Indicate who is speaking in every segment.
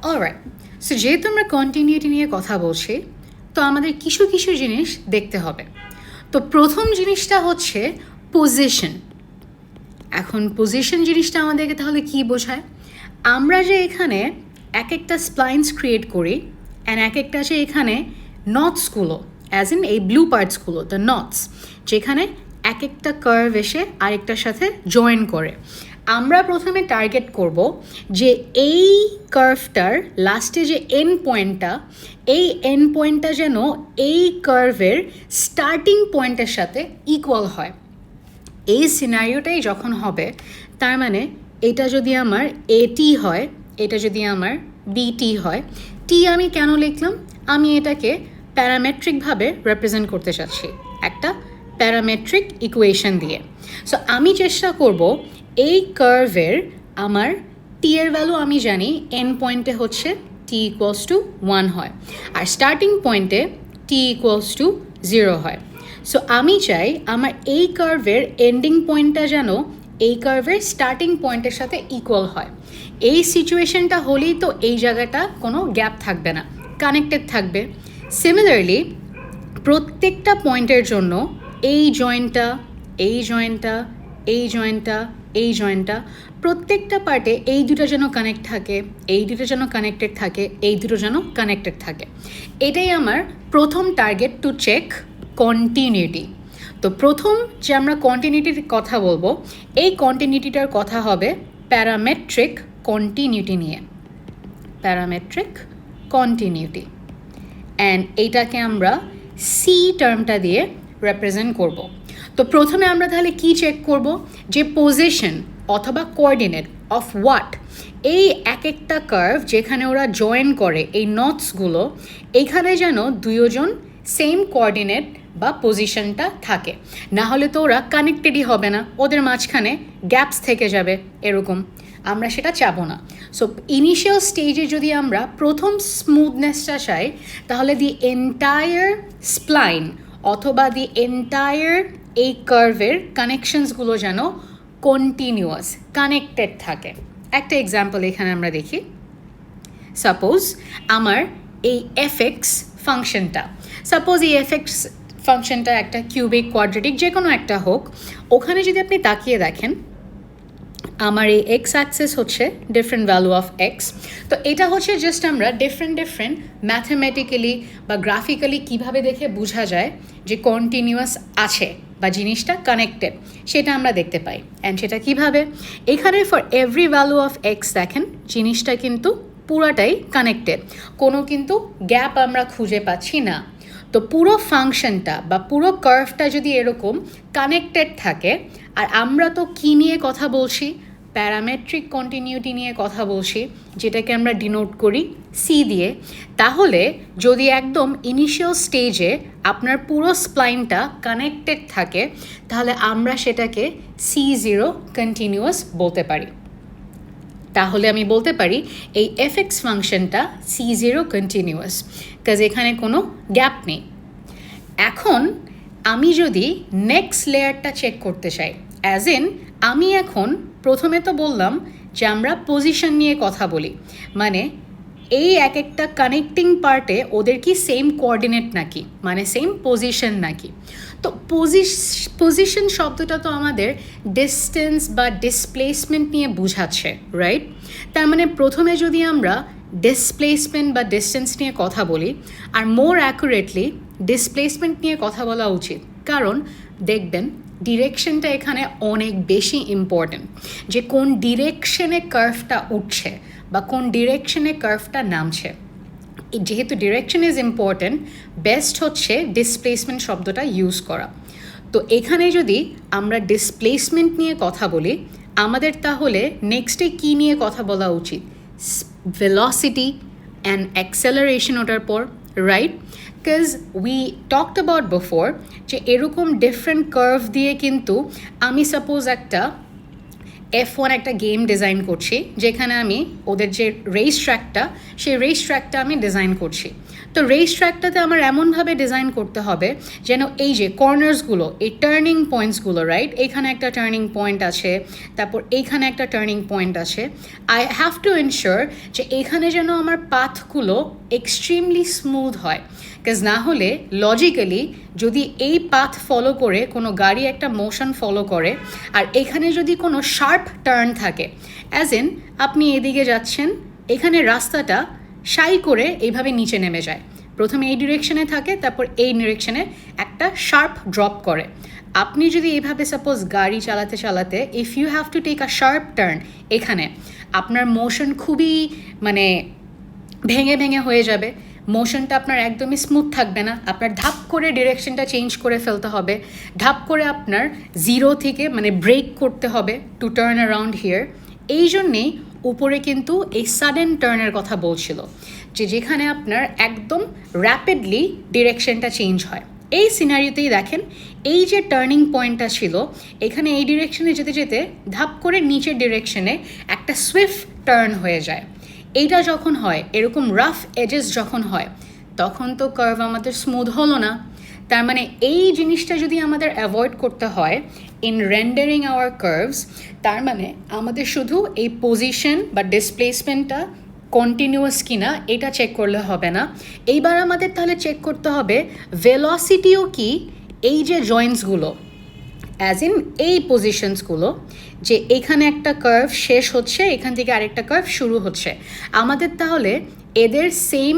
Speaker 1: Alright, so যেহেতু আমরা continuity নিয়ে কথা বলছি, তো আমাদের কিছু কিছু জিনিস দেখতে হবে। তো প্রথম জিনিসটা হচ্ছে পজিশন। এখন পজিশন জিনিসটা আমাদেরকে তাহলে কি বোঝায়? আমরা যে এখানে এক একটা স্প্লাইন্স ক্রিয়েট করি অ্যান্ড এক একটা যে এখানে নটসগুলো, অ্যাজ ইন এই ব্লু পার্টসগুলো, দ্য নটস, যেখানে এক একটা কার্ভ এসে আরেকটার সাথে জয়েন করে, আমরা প্রথমে টার্গেট করব যে এই কার্ভটার লাস্টে যে এন্ড পয়েন্টটা, এই এন্ড পয়েন্টটা যেন এই কার্ভের স্টার্টিং পয়েন্টের সাথে ইকুয়াল হয়। এই সিনারিওটাই যখন হবে, তার মানে এটা যদি আমার এটি হয়, এটা যদি আমার বিটি হয়, টি আমি কেন লিখলাম? আমি এটাকে প্যারামেট্রিকভাবে রিপ্রেজেন্ট করতে চাচ্ছি একটা প্যারামেট্রিক ইকুয়েশন দিয়ে। সো আমি চেষ্টা করব এই কার্ভের আমার টি এর ভ্যালু আমি জানি এন পয়েন্টে হচ্ছে টি ইকুয়ালস টু 1 হয়, আর স্টার্টিং পয়েন্টে টি ইকুয়ালস টু 0 হয়। সো আমি চাই আমার এই কার্ভের এন্ডিং পয়েন্টটা যেন এই কার্ভের স্টার্টিং পয়েন্টের সাথে ইকুয়াল হয়। এই সিচুয়েশনটা হলেই তো এই জায়গাটা কোনো গ্যাপ থাকবে না, কানেক্টেড থাকবে। সিমিলারলি প্রত্যেকটা পয়েন্টের জন্য এই জয়েন্টটা, এই জয়েন্টটা, এই জয়েন্টটা, এই জয়েন্টটা, প্রত্যেকটা পার্টে এই দুটো যেন কানেক্ট থাকে, এই দুটো যেন কানেক্টেড থাকে, এই দুটো যেন কানেক্টেড থাকে। এটাই আমার প্রথম টার্গেট টু চেক কন্টিনিউটি। তো প্রথম যে আমরা কন্টিনিউটির কথা বলবো, এই কন্টিনিউটিটার কথা হবে প্যারামেট্রিক কন্টিনিউটি নিয়ে, প্যারামেট্রিক কন্টিনিউটি। অ্যান্ড এইটাকে আমরা সি টার্মটা দিয়ে রিপ্রেজেন্ট করব। তো প্রথমে আমরা তাহলে কি চেক করব? যে পজিশন অথবা কোঅর্ডিনেট অফ হোয়াট, এই এক একটা কার্ভ যেখানে ওরা জয়েন করে এই নটসগুলো, এইখানে যেন দুজন সেম কোঅর্ডিনেট বা পজিশনটা থাকে, না হলে তো ওরা কানেক্টেডই হবে না, ওদের মাঝখানে গ্যাপস থেকে যাবে এরকম, আমরা সেটা চাবো না। সো ইনিশিয়াল স্টেজে যদি আমরা প্রথম স্মুথনেসটা চাই, তাহলে দি এন্টায়ার স্প্লাইন অথবা দি এন্টায়ার এই কার্ভের কানেকশনসগুলো যেন কন্টিনিউয়াস কানেক্টেড থাকে। একটা এক্সাম্পল এখানে আমরা দেখি। সাপোজ আমার এই এফএক্স ফাংশনটা, সাপোজ এই এফএক্স ফাংশনটা একটা কিউবিক, কোয়াড্রেটিক, যে কোনো একটা হোক, ওখানে যদি আপনি তাকিয়ে দেখেন আমার এই এক্স অ্যাক্সিস হচ্ছে ডিফারেন্ট ভ্যালু অফ এক্স। তো এটা হচ্ছে জাস্ট আমরা ডিফারেন্ট ম্যাথমেটিক্যালি বা গ্রাফিক্যালি কীভাবে দেখে বোঝা যায় যে কন্টিনিউয়াস আছে বা জিনিসটা কানেক্টেড, সেটা আমরা দেখতে পাই। অ্যান্ড সেটা কীভাবে? এখানে for every value of x দেখেন জিনিসটা কিন্তু পুরাটাই কানেক্টেড, কোনো কিন্তু গ্যাপ আমরা খুঁজে পাচ্ছি না। তো পুরো ফাংশনটা বা পুরো কার্ভটা যদি এরকম কানেক্টেড থাকে, আর আমরা তো কী নিয়ে কথা বলছি? প্যারামেট্রিক কন্টিনিউটি নিয়ে কথা বলছি, যেটাকে আমরা ডিনোট করি সি দিয়ে। তাহলে যদি একদম ইনিশিয়াল স্টেজে আপনার পুরো স্প্লাইনটা কানেক্টেড থাকে, তাহলে আমরা সেটাকে C0 কন্টিনিউয়াস বলতে পারি। তাহলে আমি বলতে পারি এই এফএক্স ফাংশনটা C0 কন্টিনিউয়াস, কাজ এখানে কোনো গ্যাপ নেই। এখন আমি যদি নেক্সট লেয়ারটা চেক করতে চাই, অ্যাজ ইন আমি এখন প্রথমে তো বললাম যে আমরা পজিশন নিয়ে কথা বলি, মানে এই এক একটা কানেক্টিং পার্টে ওদের কি সেম কোঅর্ডিনেট নাকি, মানে সেম পজিশন নাকি। তো পজিশন শব্দটা তো আমাদের ডিস্টেন্স বা ডিসপ্লেসমেন্ট নিয়ে বোঝাচ্ছে, রাইট? তার মানে প্রথমে যদি আমরা ডিসপ্লেসমেন্ট বা ডিস্টেন্স নিয়ে কথা বলি, আর মোর অ্যাকুরেটলি ডিসপ্লেসমেন্ট নিয়ে কথা বলা উচিত, কারণ দেখবেন ডিরেকশনটা এখানে অনেক বেশি ইম্পর্ট্যান্ট, যে কোন ডিরেকশনে কার্ভটা উঠছে বা কোন ডিরেকশনে কার্ভটা নামছে। যেহেতু ডিরেকশন ইজ ইম্পর্ট্যান্ট, বেস্ট হচ্ছে ডিসপ্লেসমেন্ট শব্দটা ইউজ করা। তো এখানে যদি আমরা ডিসপ্লেসমেন্ট নিয়ে কথা বলি, আমাদের তাহলে নেক্সটে কী নিয়ে কথা বলা উচিত? ভেলোসিটি অ্যান্ড অ্যাক্সেলারেশন ওটার পর, right? Because we talked about before যে এরকম ডিফারেন্ট কার্ভ দিয়ে কিন্তু আমি সাপোজ একটা F1 একটা গেম ডিজাইন করছি, যেখানে আমি ওদের যে রেস ট্র্যাকটা, সেই রেস ট্র্যাকটা আমি ডিজাইন করছি। তো রেস ট্র্যাকটাতে আমার এমনভাবে ডিজাইন করতে হবে যেন এই যে কর্নার্সগুলো, এই টার্নিং পয়েন্টসগুলো, রাইট, এইখানে একটা টার্নিং পয়েন্ট আছে, তারপর এইখানে একটা টার্নিং পয়েন্ট আছে, আই হ্যাভ টু এনশিওর যে এখানে যেন আমার পাথগুলো এক্সট্রিমলি স্মুথ হয়। বিকজ না হলে লজিক্যালি যদি এই পাথ ফলো করে কোনো গাড়ি একটা মোশন ফলো করে, আর এখানে যদি কোনো শার্প টার্ন থাকে, অ্যাজ ইন আপনি এদিকে যাচ্ছেন, এখানে রাস্তাটা সাই করে এইভাবে নিচে নেমে যায়, প্রথমে এই ডিরেকশনে থাকে, তারপর এই ডিরেকশনে একটা শার্প ড্রপ করে। আপনি যদি এইভাবে সাপোজ গাড়ি চালাতে চালাতে if you have to take a sharp turn, এখানে আপনার মোশন খুবই মানে ভেঙে ভেঙে হয়ে যাবে, মোশনটা আপনার একদমই স্মুথ থাকবে না, আপনার ধাপ করে ডিরেকশনটা চেঞ্জ করে ফেলতে হবে, ধাপ করে আপনার জিরো থেকে মানে ব্রেক করতে হবে টু টার্ন অ্যারাউন্ড হিয়ার। এই জন্যেই উপরে কিন্তু এই সাডেন টার্নের কথা বলছিল, যে যেখানে আপনার একদম র্যাপিডলি ডিরেকশনটা চেঞ্জ হয়। এই সিনারিওতেই দেখেন এই যে টার্নিং পয়েন্টটা ছিল, এখানে এই ডিরেকশনে যেতে যেতে ধাপ করে নিচের ডিরেকশনে একটা সুইফট টার্ন হয়ে যায়। এইটা যখন হয়, এরকম রাফ এজেস যখন হয়, তখন তো কার্ভ আমাদের স্মুথ হলো না। তার মানে এই জিনিসটা যদি আমাদের অ্যাভয়েড করতে হয় ইন রেন্ডারিং আওয়ার কার্ভস, তার মানে আমাদের শুধু এই পজিশন বা ডিসপ্লেসমেন্টটা কন্টিনিউয়াস কিনা এটা চেক করলে হবে না, এইবার আমাদের তাহলে চেক করতে হবে ভেলোসিটিও কি এই যে জয়েন্টসগুলো, অ্যাজ ইন এই পজিশনসগুলো, যে এখানে একটা কার্ভ শেষ হচ্ছে, এখান থেকে আরেকটা কার্ভ শুরু হচ্ছে, আমাদের তাহলে এদের সেম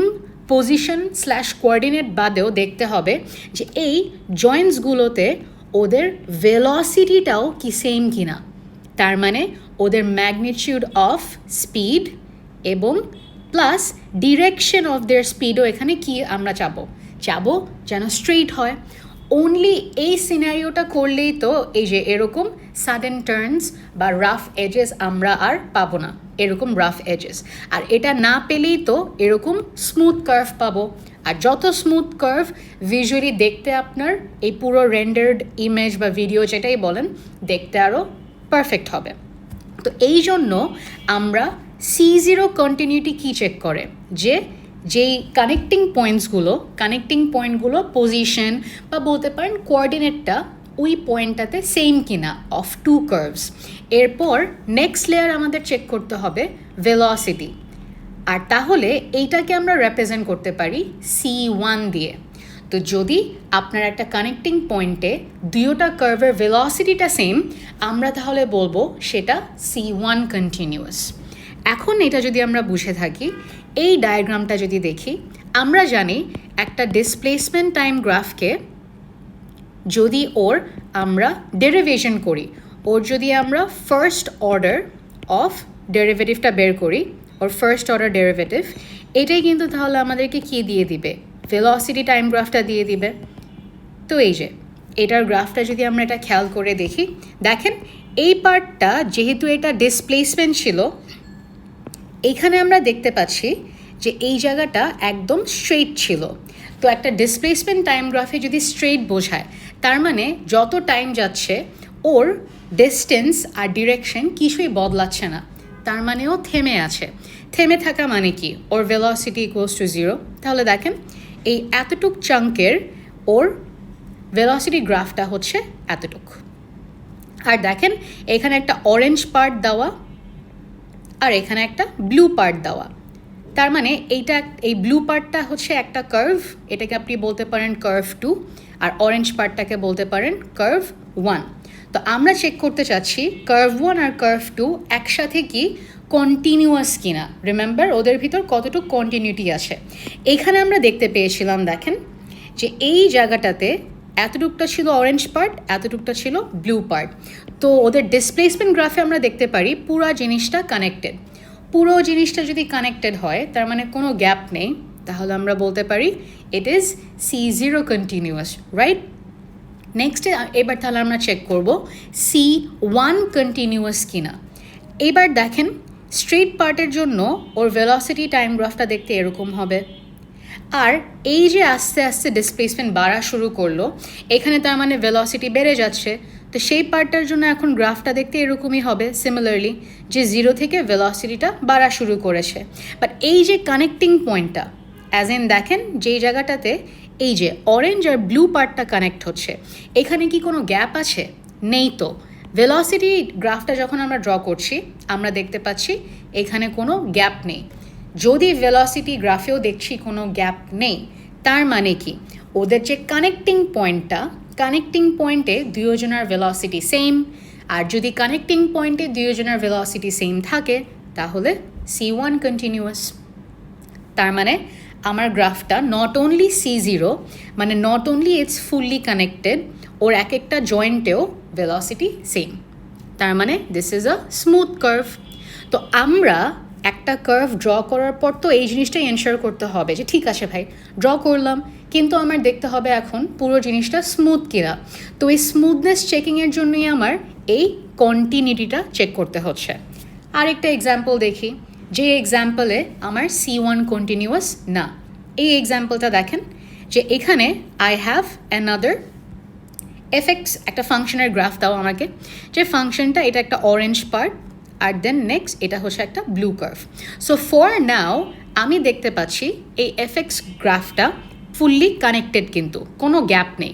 Speaker 1: পজিশন স্ল্যাশ কোঅর্ডিনেট বাদেও দেখতে হবে যে এই জয়েন্টসগুলোতে ওদের ভেলোসিটিটাও কি সেম কিনা। তার মানে ওদের ম্যাগনিটিউড অফ স্পিড এবং প্লাস ডিরেকশন অফ দেয়ার স্পিডও এখানে কি আমরা চাবো যেন স্ট্রেইট হয়। অনলি এই সিনারিওটা করলেই তো এই যে এরকম সাডেন টার্নস বা রাফ এজেস আমরা আর পাবো না, এরকম রাফ এজেস। আর এটা না পেলেই তো এরকম স্মুথ কার্ভ পাবো। আর যত স্মুথ কার্ভ ভিজুয়ালি দেখতে আপনার এই পুরো রেন্ডার্ড ইমেজ বা ভিডিও যেটাই বলেন দেখতে আরও পারফেক্ট হবে। তো এই জন্য আমরা C0 কন্টিনিউটি কি চেক করে, যেই কানেক্টিং পয়েন্টগুলো পজিশন বা বলতে পারেন কোঅর্ডিনেটটা ওই পয়েন্টটাতে সেম কিনা অফ টু কার্ভস। এরপর নেক্সট লেয়ার আমাদের চেক করতে হবে ভেলোসিটি, আর তাহলে এইটাকে আমরা রিপ্রেজেন্ট করতে পারি C1 দিয়ে। তো যদি আপনার একটা কানেক্টিং পয়েন্টে দুইটা কার্ভের ভেলোসিটিটা সেম, আমরা তাহলে বলবো সেটা C1 কন্টিনিউয়াস। এখন এটা যদি আমরা বুঝে থাকি, এই ডায়াগ্রামটা যদি দেখি, আমরা জানি একটা ডিসপ্লেসমেন্ট টাইম গ্রাফকে যদি আমরা ডেরিভেশন করি, যদি আমরা ফার্স্ট অর্ডার অফ ডেরিভেটিভটা বের করি, ফার্স্ট অর্ডার ডেরিভেটিভ, এটাই কিন্তু তাহলে আমাদেরকে কি দিয়ে দিবে, ভেলোসিটি টাইম গ্রাফটা দিয়ে দিবে। তো এই যে এটার গ্রাফটা যদি আমরা এটা খেয়াল করে দেখি, দেখেন এই পার্টটা যেহেতু এটা ডিসপ্লেসমেন্ট ছিল, এইখানে আমরা দেখতে পাচ্ছি যে এই জায়গাটা একদম স্ট্রেইট ছিল। তো একটা ডিসপ্লেসমেন্ট টাইম গ্রাফে যদি স্ট্রেইট বোঝায়, তার মানে যত টাইম যাচ্ছে ওর ডিস্টেন্স আর ডিরেকশন কিছুই বদলাচ্ছে না, তার মানে ও থেমে আছে। থেমে থাকা মানে কি, ওর ভেলোসিটি ইকুয়ালস টু 0। তাহলে দেখেন এই এতটুক চাঙ্কের ওর ভেলোসিটি গ্রাফটা হচ্ছে এতটুক। আর দেখেন এখানে একটা অরেঞ্জ পার্ট দেওয়া আর এখানে একটা ব্লু পার্ট দেওয়া, তার মানে এই ব্লু পার্টটা হচ্ছে একটা কার্ভ, এটাকে আপনি বলতে পারেন কার্ভ 2, আর অরেঞ্জ পার্টটাকে বলতে পারেন কার্ভ 1। তো আমরা চেক করতে চাচ্ছি কার্ভ 1 আর কার্ভ 2 একসাথে কি কন্টিনিউয়াস কিনা, রিমেম্বার ওদের ভিতর কতটুকু কন্টিনিউটি আছে। এখানে আমরা দেখতে পেয়েছিলাম, দেখেন যে এই জায়গাটাতে এতটুকটা ছিল অরেঞ্জ পার্ট, এতটুকটা ছিল ব্লু পার্ট। তো ওদের ডিসপ্লেসমেন্ট গ্রাফে আমরা দেখতে পারি পুরো জিনিসটা কানেক্টেড। পুরো জিনিসটা যদি কানেক্টেড হয়, তার মানে কোনো গ্যাপ নেই, তাহলে আমরা বলতে পারি it is C0 continuous, right. নেক্সটে এবার তাহলে আমরা চেক করব C1 কন্টিনিউয়াস কিনা। এবার দেখেন স্ট্রেট পার্টের জন্য ওর ভেলোসিটি টাইম গ্রাফটা দেখতে এরকম হবে। আর এই যে আস্তে আস্তে ডিসপ্লেসমেন্ট বাড়া শুরু করলো, এখানে তার মানে ভেলোসিটি বেড়ে যাচ্ছে, তো সেই পার্টটার জন্য এখন গ্রাফটা দেখতে এরকমই হবে সিমিলারলি, যে 0 থেকে ভেলোসিটিটা বাড়া শুরু করেছে। বাট এই যে কানেক্টিং পয়েন্টটা, অ্যাজ ইন দেখেন যেই জায়গাটাতে এই যে অরেঞ্জ আর ব্লু পার্টটা কানেক্ট হচ্ছে, এখানে কি কোনো গ্যাপ আছে? নেই তো। ভেলোসিটি গ্রাফটা যখন আমরা ড্র করছি আমরা দেখতে পাচ্ছি এখানে কোনো গ্যাপ নেই। যদি ভেলোসিটি গ্রাফেও দেখছি কোনো গ্যাপ নেই, তার মানে কি ওদের যে কানেক্টিং পয়েন্টে দুজনের ভেলোসিটি সেম। আর যদি কানেক্টিং পয়েন্টে দুজনের ভেলোসিটি সেম থাকে তাহলে C1 কন্টিনিউয়াস। তার মানে আমার গ্রাফটা নট অনলি C0, মানে not only it's fully connected, ওর এক একটা জয়েন্টেও ভেলোসিটি সেম। তার মানে this is a smooth curve. তো আমরা একটা কার্ভ ড্র করার পর তো এই জিনিসটাই এনশিওর করতে হবে যে ঠিক আছে ভাই, ড্র করলাম, কিন্তু আমার দেখতে হবে এখন পুরো জিনিসটা স্মুথ কিনা। তো এই স্মুথনেস চেকিংয়ের জন্যই আমার এই কন্টিনিউটিটা চেক করতে হচ্ছে। আরেকটা এক্সাম্পল দেখি, যে এক্সাম্পলে আমার C1 কন্টিনিউয়াস না। এই এক্সাম্পলটা দেখেন যে এখানে আই হ্যাভ অ্যানাদার এফএক্স, একটা ফাংশনের গ্রাফ দাও আমাকে, যে ফাংশনটা এটা একটা অরেঞ্জ পার্ট আর দেন নেক্সট এটা হচ্ছে একটা blue curve. So for now আমি দেখতে পাচ্ছি এই এফএক্স গ্রাফটা ফুললি কানেক্টেড, কিন্তু কোনো গ্যাপ নেই।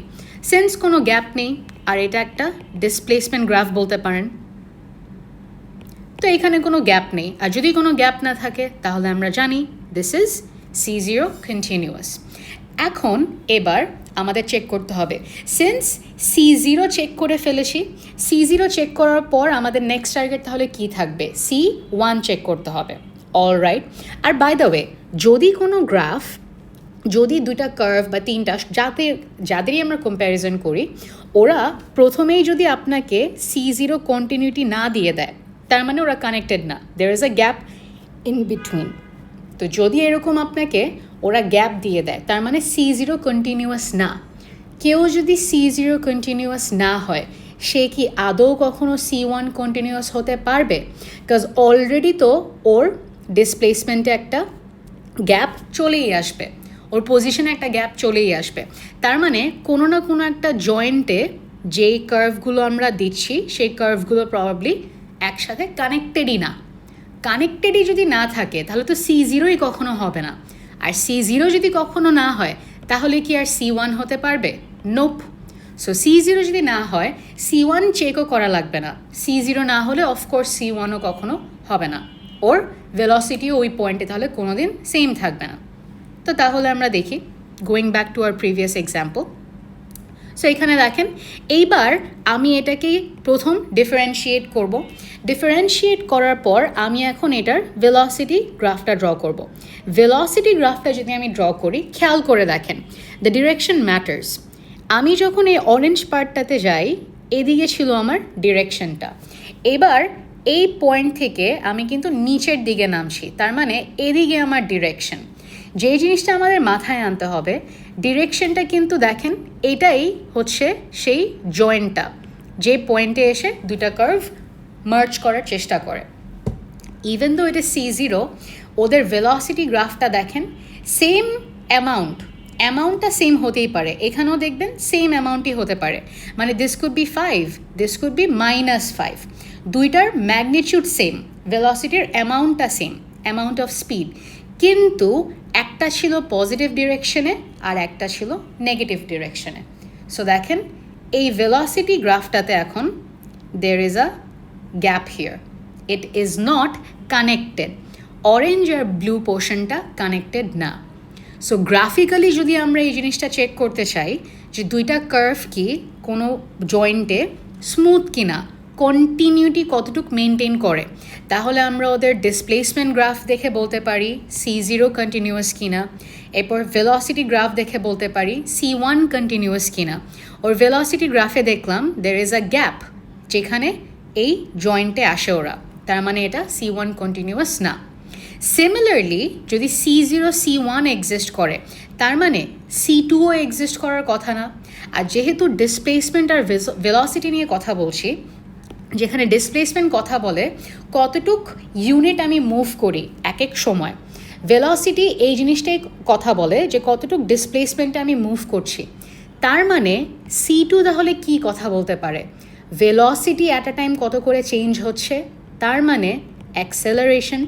Speaker 1: সিন্স কোনো গ্যাপ নেই আর এটা একটা ডিসপ্লেসমেন্ট গ্রাফ বলতে পারেন, তো এখানে কোনো গ্যাপ নেই। আর যদি কোনো গ্যাপ না থাকে তাহলে আমরা জানি দিস ইজ C0 কন্টিনিউয়াস। এখন এবার আমাদের চেক করতে হবে, সিন্স C0 চেক করে ফেলেছি, C0 চেক করার পর আমাদের নেক্সট টার্গেট তাহলে কি থাকবে? C1 চেক করতে হবে। অলরাইট। আর বাই দ্য ওয়ে, যদি কোনো গ্রাফ, যদি দুইটা কার্ভ বা তিনটা যাদেরই আমরা কম্প্যারিজন করি, ওরা প্রথমেই যদি আপনাকে C0 কন্টিনিউটি না দিয়ে দেয়, তার মানে ওরা কানেক্টেড না, there is a gap in between. তো যদি এরকম আপনাকে ওরা গ্যাপ দিয়ে দেয়, তার মানে C0 কন্টিনিউয়াস না। কেউ যদি C0 কন্টিনিউয়াস না হয়, সে কি আদৌ কখনো C1 কন্টিনিউয়াস হতে পারবে? বিকজ অলরেডি তো ওর ডিসপ্লেসমেন্টে একটা গ্যাপ চলেই আসবে, ওর পজিশনে একটা গ্যাপ চলেই আসবে। তার মানে কোনো না কোনো একটা জয়েন্টে যেই কার্ভগুলো আমরা দিচ্ছি সেই কার্ভগুলো প্রবাবলি একসাথে কানেক্টেডই না। কানেক্টেডই যদি না থাকে তাহলে তো C0ই কখনো হবে না। আর C0 যদি কখনো না হয় তাহলে কি আর C1 হতে পারবে? নোপ। সো C0 যদি না হয় C1 চেকও করা লাগবে না। C0 না হলে অফকোর্স C1ও কখনো হবে না, ওর ভেলোসিটিও ওই পয়েন্টে তাহলে কোনো দিন সেম থাকবে না। তো তাহলে আমরা দেখি, going back to our previous example. So এখানে দেখেন এইবার আমি এটাকে প্রথম ডিফারেন্সিয়েট করব। ডিফারেন্সিয়েট করার পর আমি এখন এটার ভেলোসিটি গ্রাফটা ড্র করব। ভেলোসিটি গ্রাফটা যদি আমি ড্র করি, খেয়াল করে দেখেন দ্য ডিরেকশন ম্যাটার্স। আমি যখন এই অরেঞ্জ পার্টটাতে যাই, এদিকে ছিল আমার ডিরেকশনটা। এবার এই পয়েন্ট থেকে আমি কিন্তু নিচের দিকে নামছি, তার মানে এদিকে আমার ডিরেকশন। যে জিনিসটা আমাদের মাথায় আনতে হবে, ডিরেকশনটা কিন্তু দেখেন এটাই হচ্ছে সেই জয়েন্টটা, যে পয়েন্টে এসে দুইটা কার্ভ মার্জ করার চেষ্টা করে। ইভেন দো এটা C0, ওদের ভেলোসিটি গ্রাফটা দেখেন সেম অ্যামাউন্টটা সেম হতেই পারে, এখানেও দেখবেন সেম অ্যামাউন্টই হতে পারে। মানে this could be 5, this could be -5, দুইটার ম্যাগনিটিউড সেম, ভেলোসিটির অ্যামাউন্টটা সেম, অ্যামাউন্ট অফ স্পিড, কিন্তু একটা ছিল পজিটিভ ডিরেকশনে আর একটা ছিল নেগেটিভ ডিরেকশনে। সো দেখেন এই ভেলোসিটি গ্রাফটাতে এখন there is a gap here, it is not connected, orange আর ব্লু পোর্শনটা কানেক্টেড না। সো গ্রাফিক্যালি যদি আমরা এই জিনিসটা চেক করতে চাই যে দুইটা কার্ভ কি কোনো জয়েন্টে স্মুথ কিনা, কন্টিনিউটি কতটুকু মেনটেন করে, তাহলে আমরা ওদের ডিসপ্লেসমেন্ট গ্রাফ দেখে বলতে পারি C0 কন্টিনিউয়াস কিনা। এরপর ভেলোসিটি গ্রাফ দেখে বলতে পারি C1 কন্টিনিউয়াস কিনা। ওর ভেলোসিটি গ্রাফে দেখলাম দের ইজ আ গ্যাপ, যেখানে এই জয়েন্টে আসে ওরা, তার মানে এটা C1 কন্টিনিউয়াস না। সিমিলারলি যদি C0 C1 এক্সিস্ট করে, তার মানে C2ও এক্সিস্ট করার কথা না। আর যেহেতু ডিসপ্লেসমেন্ট আর ভেলোসিটি নিয়ে কথা বলছি, যেখানে ডিসপ্লেসমেন্ট কথা বলে কতটুক ইউনিট আমি মুভ করি এক এক সময়, ভেলোসিটি এই জিনিসটাই কথা বলে যে কতটুক ডিসপ্লেসমেন্টে আমি মুভ করছি। তার মানে C2 তাহলে কি কথা বলতে পারে? ভেলোসিটি অ্যাট আ টাইম কত করে চেঞ্জ হচ্ছে, তার মানে অ্যাক্সেলারেশন।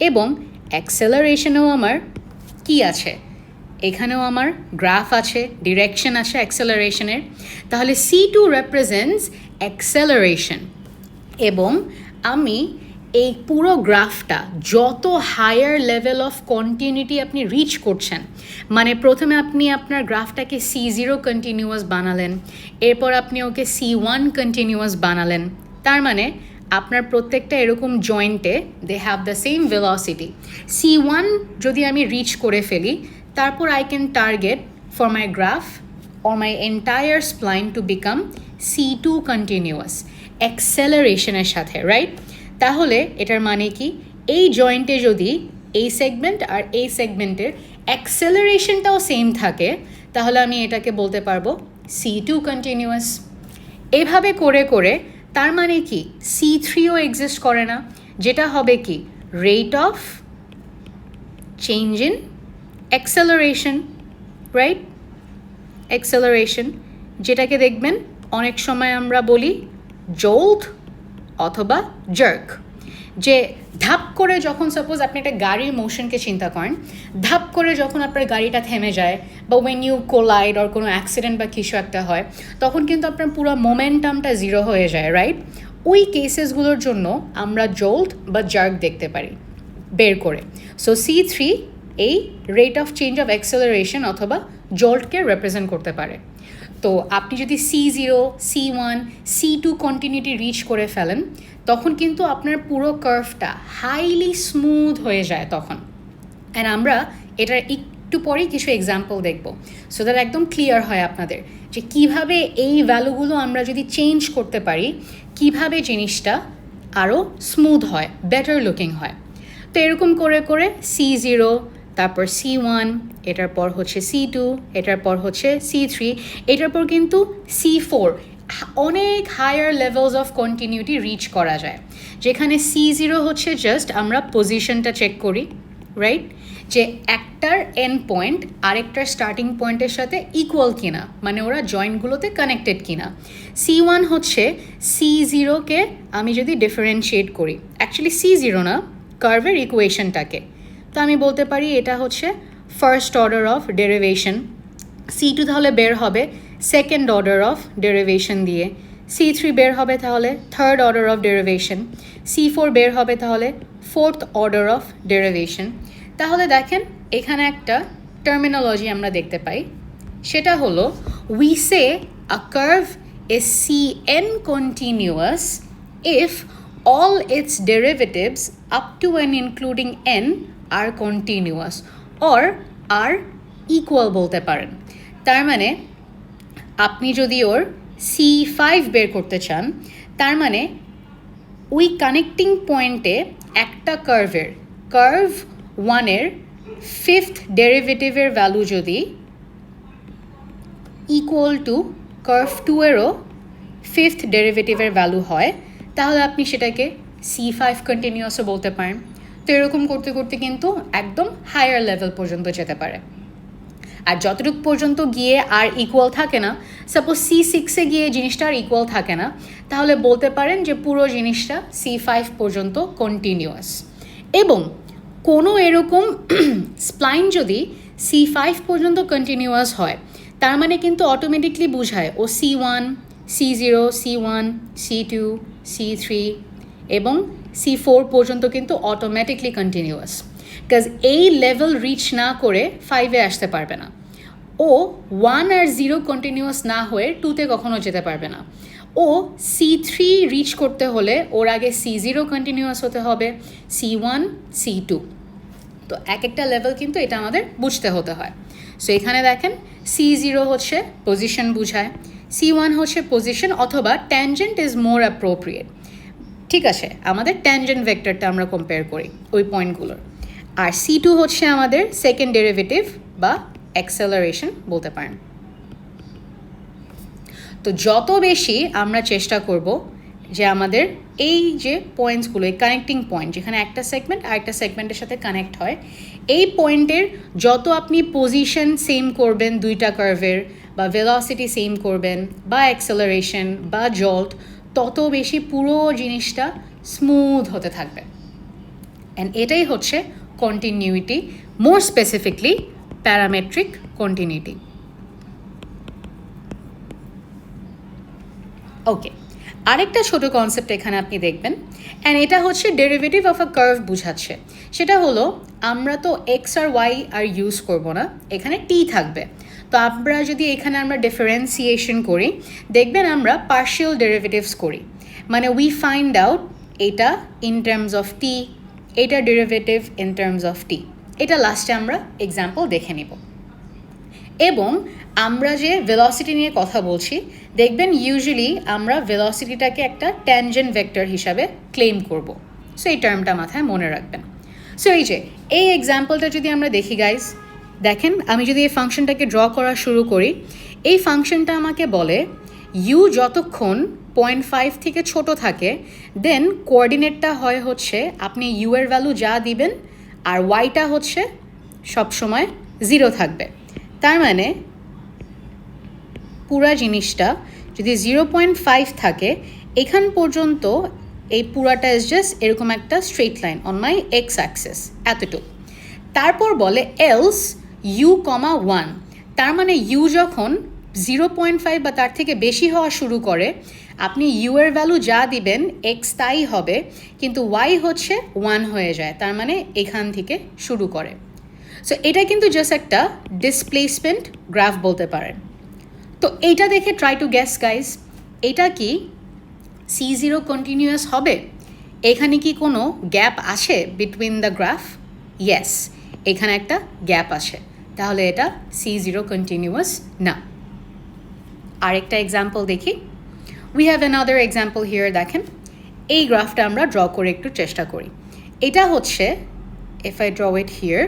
Speaker 1: এবং অ্যাক্সেলারেশনেও আমার কি আছে, এখানেও আমার গ্রাফ আছে, ডিরেকশন আছে অ্যাক্সেলারেশনের। তাহলে C2 রিপ্রেজেন্টস অ্যাক্সেলারেশন। এবং আমি এই পুরো গ্রাফটা যত হায়ার লেভেল অফ কন্টিনিউটি আপনি রিচ করছেন, মানে প্রথমে আপনি আপনার গ্রাফটাকে C0 কন্টিনিউয়াস বানালেন, এরপর আপনি ওকে C1 কন্টিনিউয়াস বানালেন, তার মানে আপনার প্রত্যেকটা এরকম জয়েন্টে they have the same velocity. C1 যদি আমি রিচ করে ফেলি, তারপর I can target for my graph or my entire spline to become C2 continuous অ্যাক্সেলারেশনের সাথে, রাইট? তাহলে এটার মানে কি, এই জয়েন্টে যদি এই সেগমেন্ট আর এই সেগমেন্টের অ্যাক্সেলারেশনটাও সেম থাকে, তাহলে আমি এটাকে বলতে পারবো C2 কন্টিনিউয়াস। এভাবে করে করে তার মানে কি C3ও এক্সিস্ট করে না, যেটা হবে কি rate of change in acceleration, right? Acceleration, যেটাকে দেখবেন অনেক সময় আমরা বলি জোল্ট অথবা জার্ক। যে ধাপ করে যখন সাপোজ আপনি একটা গাড়ির মোশনকে চিন্তা করেন, ধাপ করে যখন আপনার গাড়িটা থেমে যায় বা ওয়েন ইউ কোলাইড অর কোনো অ্যাক্সিডেন্ট বা কিছু একটা হয়, তখন কিন্তু আপনার পুরো মোমেন্টামটা জিরো হয়ে যায়, রাইট? ওই কেসেসগুলোর জন্য আমরা জোল্ট বা জার্ক দেখতে পারি বের করে। সো C3 এই rate of change of acceleration অথবা জল্টকে রিপ্রেজেন্ট করতে পারে। তো আপনি যদি C0, C1, C2 continuity rich করে ফেলেন, তখন কিন্তু আপনার পুরো কার্ভটা হাইলি স্মুথ হয়ে যায় তখন। অ্যান্ড আমরা এটার একটু পরেই কিছু এক্সাম্পল দেখব, সো দ্যাট একদম ক্লিয়ার হয় আপনাদের যে কীভাবে এই ভ্যালুগুলো আমরা যদি চেঞ্জ করতে পারি, কীভাবে জিনিসটা আরও স্মুথ হয়, বেটার লুকিং হয়। তো এরকম করে করে C0, তারপর C1, এটার পর হচ্ছে C2, এটার পর হচ্ছে C3, এটার পর কিন্তু C4, অনেক higher levels of continuity reach করা যায়, যেখানে C0 হচ্ছে জাস্ট আমরা পজিশনটা চেক করি, রাইট? যে একটার এন্ড পয়েন্ট আরেকটার স্টার্টিং পয়েন্টের সাথে ইকুয়াল কিনা, মানে ওরা জয়েন্টগুলোতে কানেক্টেড কিনা। C1 হচ্ছে C0কে আমি যদি ডিফারেন্সিয়েট করি, অ্যাকচুয়ালি C0 না, কার্ভের ইকুয়েশনটাকে, তো আমি বলতে পারি এটা হচ্ছে first order of derivation. C2 তাহলে বের হবে সেকেন্ড অর্ডার অফ ডেরিভেশন দিয়ে, C3 বের হবে তাহলে third order of derivation, C4 বের হবে তাহলে ফোর্থ অর্ডার অফ ডেরিভেশন। তাহলে দেখেন এখানে একটা টার্মিনোলজি আমরা দেখতে পাই, সেটা হলো we say a curve is Cn continuous if all its derivatives up to and including n are continuous or are equal বলতে পারেন। তার মানে আপনি যদি ওর C5 বের করতে চান, তার মানে ওই কানেক্টিং পয়েন্টে একটা কার্ভ 1-এর ফিফথ ডেরিভেটিভের ভ্যালু যদি ইকুয়াল টু কার্ভ 2-এরও ফিফথ ডেরিভেটিভের ভ্যালু হয়, তাহলে আপনি সেটাকে C5 কন্টিনিউয়াসও বলতে পারেন। তো এরকম করতে করতে কিন্তু একদম হায়ার লেভেল পর্যন্ত যেতে পারে। আর যতটুকু পর্যন্ত গিয়ে আর ইকুয়াল থাকে না, সাপোজ C6-এ গিয়ে জিনিসটা আর ইকুয়াল থাকে না, তাহলে বলতে পারেন যে পুরো জিনিসটা C5 পর্যন্ত কন্টিনিউয়াস। এবং কোনো এরকম স্প্লাইন যদি C5 পর্যন্ত কন্টিনিউয়াস হয়, তার মানে কিন্তু অটোমেটিকলি বোঝায় ও C1, C0, C1, C2, C3 এবং C4 পর্যন্ত কিন্তু অটোমেটিকলি কন্টিনিউয়াস, বিকজ এই লেভেল রিচ না করে 5-এ আসতে পারবে না। ও 1 আর 0 কন্টিনিউয়াস না হয়ে 2-তে কখনো যেতে পারবে না। ও C3 রিচ করতে হলে ওর আগে C0 কন্টিনিউয়াস হতে হবে, C1, C2। তো এক একটা লেভেল কিন্তু এটা আমাদের বুঝতে হতে হয়। সো এখানে দেখেন C0 হচ্ছে পজিশন বুঝায়, C1 হচ্ছে পজিশন অথবা ট্যানজেন্ট ইজ মোর অ্যাপ্রোপ্রিয়েট। ঠিক আছে, আমাদের ট্যানজেন্ট ভেক্টরটা আমরা কম্পেয়ার করি ওই পয়েন্টগুলোর। আর C2 হচ্ছে আমাদের সেকেন্ড ডেরিভেটিভ বা অ্যাক্সেলারেশন বলতে পারেন। তো যত বেশি আমরা চেষ্টা করব যে আমাদের এই যে পয়েন্টসগুলো, এই কানেক্টিং পয়েন্ট যেখানে একটা সেগমেন্ট আর একটা সেগমেন্টের সাথে কানেক্ট হয়, এই পয়েন্টের যত আপনি পজিশন সেম করবেন দুইটা কার্ভের, বা ভেলোসিটি সেম করবেন, বা অ্যাক্সেলারেশন বা জল্ট, তত বেশি পুরো জিনিসটা স্মুথ হতে থাকবে। অ্যান্ড এটাই হচ্ছে কন্টিনিউইটি, মোর স্পেসিফিকলি প্যারামেট্রিক কন্টিনিউইটি। ওকে, আরেকটা ছোট কনসেপ্ট এখানে আপনি দেখবেন, অ্যান্ড এটা হচ্ছে ডেরিভেটিভ অফ আ কার্ভ বুঝাচ্ছে। সেটা হলো আমরা তো এক্স আর ওয়াই আর ইউজ করব না, এখানে টি থাকবে। তো আমরা যদি এখানে আমরা ডিফারেন্সিয়েশন করি, দেখবেন আমরা পার্শিয়াল ডেরিভেটিভস করি, মানে উই ফাইন্ড আউট এটা ইন টার্মস অফ টি, এটা ডেরিভেটিভ ইন টার্মস অফ টি। এটা লাস্টে আমরা এক্সাম্পল দেখে নিব। এবং আমরা যে ভেলোসিটি নিয়ে কথা বলছি, দেখবেন ইউজুয়ালি আমরা ভেলোসিটিটাকে একটা ট্যানজেন্ট ভেক্টর হিসাবে ক্লেম করব। সো এই টার্মটা মাথায় মনে রাখবেন। সো এই এক্সাম্পলটা যদি আমরা দেখি গাইজ, দেখেন আমি যদি এই ফাংশনটাকে ড্র করা শুরু করি, এই ফাংশনটা আমাকে বলে ইউ যতক্ষণ 0.5 থেকে ছোট থাকে, দেন কোঅর্ডিনেটটা হয় হচ্ছে আপনি ইউ এর ভ্যালু যা দিবেন আর ওয়াইটা হচ্ছে সবসময় 0 থাকবে। তার মানে পুরা জিনিসটা যদি 0.5 থাকে, এখান পর্যন্ত এই পুরাটা ইজ জাস্ট এরকম একটা straight line on my x Axis, এতটুকু। তারপর বলে এলস ইউ কমা 1, তার মানে ইউ যখন 0.5 বা তার থেকে বেশি হওয়া শুরু করে, আপনি ইউ এর ভ্যালু যা দিবেন এক্স তাই হবে, কিন্তু ওয়াই হচ্ছে 1 হয়ে যায়, তার মানে এখান থেকে শুরু করে। সো এটা কিন্তু জাস্ট একটা ডিসপ্লেসমেন্ট গ্রাফ বলতে পারেন। তো এইটা দেখে ট্রাই টু গেস গাইজ, এটা কি C0 কন্টিনিউয়াস হবে? এখানে কি কোনো গ্যাপ আছে বিটুইন দ্য গ্রাফ? ইয়েস, এখানে একটা গ্যাপ আছে, তাহলে এটা C0 কন্টিনিউয়াস না। আরেকটা এক্সাম্পল দেখি। We have another example here. দেখেন এই গ্রাফটা আমরা ড্র করে একটু চেষ্টা করি। এটা হচ্ছে, if I draw it here,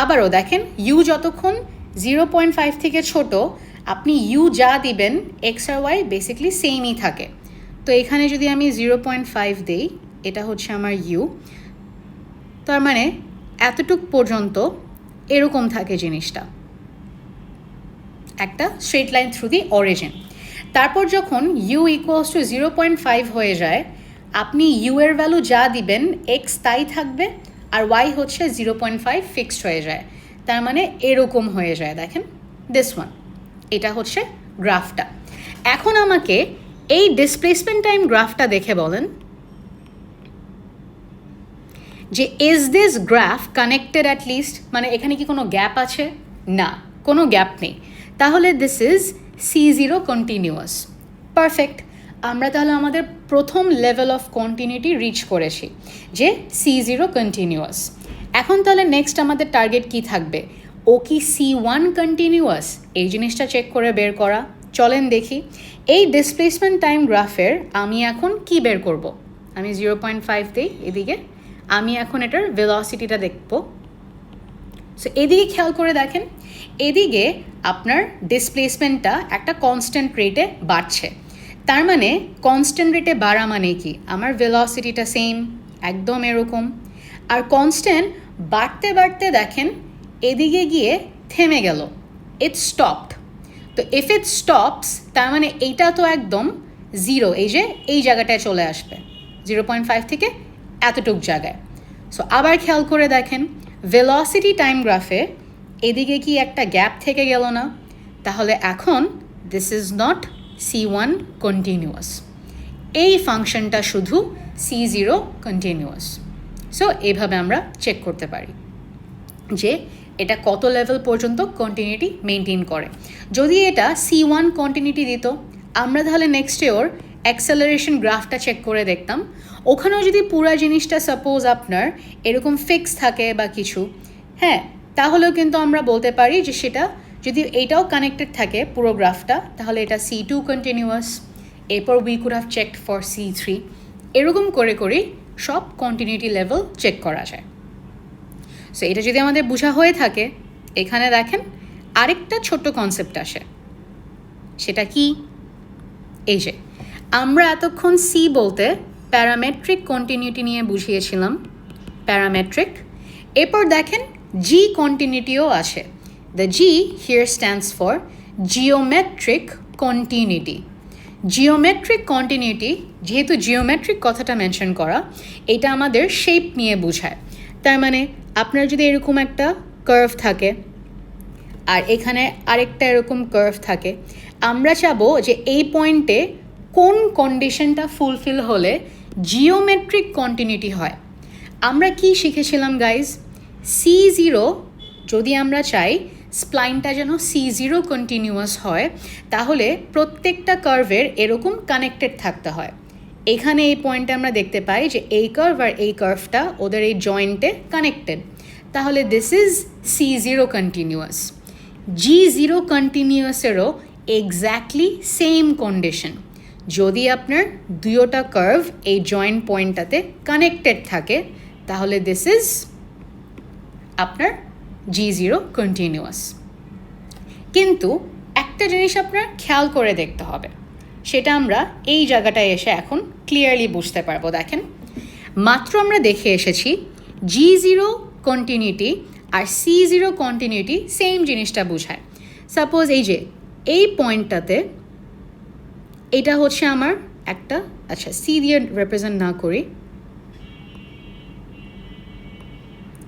Speaker 1: আবারও দেখেন ইউ যতক্ষণ 0.5 থেকে ছোট, আপনি ইউ যা দিবেন এক্স আর ওয়াই বেসিকলি সেমই থাকে। তো এখানে যদি আমি 0.5 দিই, এটা হচ্ছে আমার ইউ, তার মানে এতটুক পর্যন্ত এরকম থাকে জিনিসটা, একটা straight line through the origin. তারপর যখন ইউ ইকুয়ালস টু 0.5 হয়ে যায়, আপনি ইউ এর ভ্যালু যা দিবেন এক্স তাই থাকবে, আর ওয়াই হচ্ছে 0.5 ফিক্সড হয়ে যায়, তার মানে এরকম হয়ে যায়। দেখেন দিস ওয়ান, এটা হচ্ছে গ্রাফটা। এখন আমাকে এই ডিসপ্লেসমেন্ট টাইম গ্রাফটা দেখে বলেন যে is this graph connected at least, মানে এখানে কি কোনো গ্যাপ আছে? না, কোনো গ্যাপ নেই, তাহলে this is C0 continuous. Perfect, আমরা তাহলে আমাদের প্রথম লেভেল অফ কন্টিনিউটি রিচ করেছি যে C0 কন্টিনিউয়াস। এখন তাহলে নেক্সট আমাদের টার্গেট কি থাকবে? ও কি C1 কন্টিনিউয়াস? এই জিনিসটা চেক করে বের করা। চলেন দেখি এই ডিসপ্লেসমেন্ট টাইম গ্রাফের আমি এখন কি বের করব। আমি 0.5 দিই এদিকে, আমি এখন এটার ভেলোসিটিটা দেখব। সো এদিকে খেয়াল করে দেখেন, এদিকে আপনার ডিসপ্লেসমেন্টটা একটা কনস্ট্যান্ট রেটে বাড়ছে। তার মানে কনস্ট্যান্ট রেটে বাড়া মানে কি? আমার ভেলোসিটিটা সেম, একদম এরকম। আর কনস্ট্যান্ট বাড়তে বাড়তে দেখেন এদিকে গিয়ে থেমে গেল, ইট স্টপড। তো ইফ ইট স্টপস, তার মানে এইটা তো একদম 0, এই যে এই জায়গাটায় চলে আসবে 0.5 থেকে এতটুক জায়গায়। সো আবার খেয়াল করে দেখেন ভেলোসিটি টাইম গ্রাফে এদিকে কি একটা গ্যাপ থেকে গেল না? তাহলে এখন this is not C1 continuous, এই ফাংশনটা শুধু C0 কন্টিনিউয়াস। সো এইভাবে আমরা চেক করতে পারি যে এটা কত লেভেল পর্যন্ত কন্টিনিউটি মেনটেন করে। যদি এটা C1 কন্টিনিউটি দিত, আমরা তাহলে নেক্সটে ওর অ্যাক্সেলারেশন গ্রাফটা চেক করে দেখতাম। ওখানেও যদি পুরা জিনিসটা সাপোজ আপনার এরকম ফিক্স থাকে বা কিছু, হ্যাঁ, তাহলেও কিন্তু আমরা বলতে পারি যে সেটা যদি এইটাও কানেক্টেড থাকে পুরো গ্রাফটা, তাহলে এটা C2 কন্টিনিউয়াস। এরপর we could have checked for C3। এরকম করে করেই সব কন্টিনিউটি লেভেল চেক করা যায়। সো এটা যদি আমাদের বোঝা হয়ে থাকে, এখানে দেখেন আরেকটা ছোট্ট কনসেপ্ট আসে। সেটা কি? এই যে আমরা এতক্ষণ সি বলতে প্যারামেট্রিক কন্টিনিউটি নিয়ে বুঝিয়েছিলাম, প্যারামেট্রিক। এরপর দেখেন জি কন্টিনিউটিও আছে। The G here stands for geometric continuity. Geometric continuity, যেহেতু জিওমেট্রিক কথাটা মেনশন করা, এটা আমাদের শেপ নিয়ে বোঝায়। তার মানে আপনার যদি এরকম একটা কার্ভ থাকে আর এখানে আরেকটা এরকম কার্ভ থাকে, আমরা চাবো যে এই পয়েন্টে কোন কন্ডিশনটা ফুলফিল হলে জিওমেট্রিক কন্টিনিউটি হয়। আমরা কি শিখেছিলাম গাইজ? C0 যদি আমরা চাই স্প্লাইনটা যেন C0 কন্টিনিউয়াস হয়, তাহলে প্রত্যেকটা কার্ভের এরকম কানেক্টেড থাকতে হয়। এখানে এই পয়েন্টে আমরা দেখতে পাই যে এই কার্ভ আর এই কার্ভটা ওদের এই জয়েন্টে কানেক্টেড, তাহলে this is C0 continuous. G0 কন্টিনিউয়াসেরও এক্স্যাক্টলি সেম কন্ডিশন। যদি আপনার দুয়োটা কার্ভ এই জয়েন্ট পয়েন্টটাতে কানেক্টেড থাকে, তাহলে দিস ইজ আপনার G0 কন্টিনিউয়াস। কিন্তু একটা জিনিস আপনার খেয়াল করে দেখতে হবে, সেটা আমরা এই জায়গাটায় এসে এখন ক্লিয়ারলি বুঝতে পারবো। দেখেন, মাত্র আমরা দেখে এসেছি G0 কন্টিনিউটি আর C0 কন্টিনিউটি সেম জিনিসটা বোঝায়। সাপোজ এই যে এই পয়েন্টটাতে এটা হচ্ছে আমার একটা, আচ্ছা সি দিয়ে রিপ্রেজেন্ট না করি,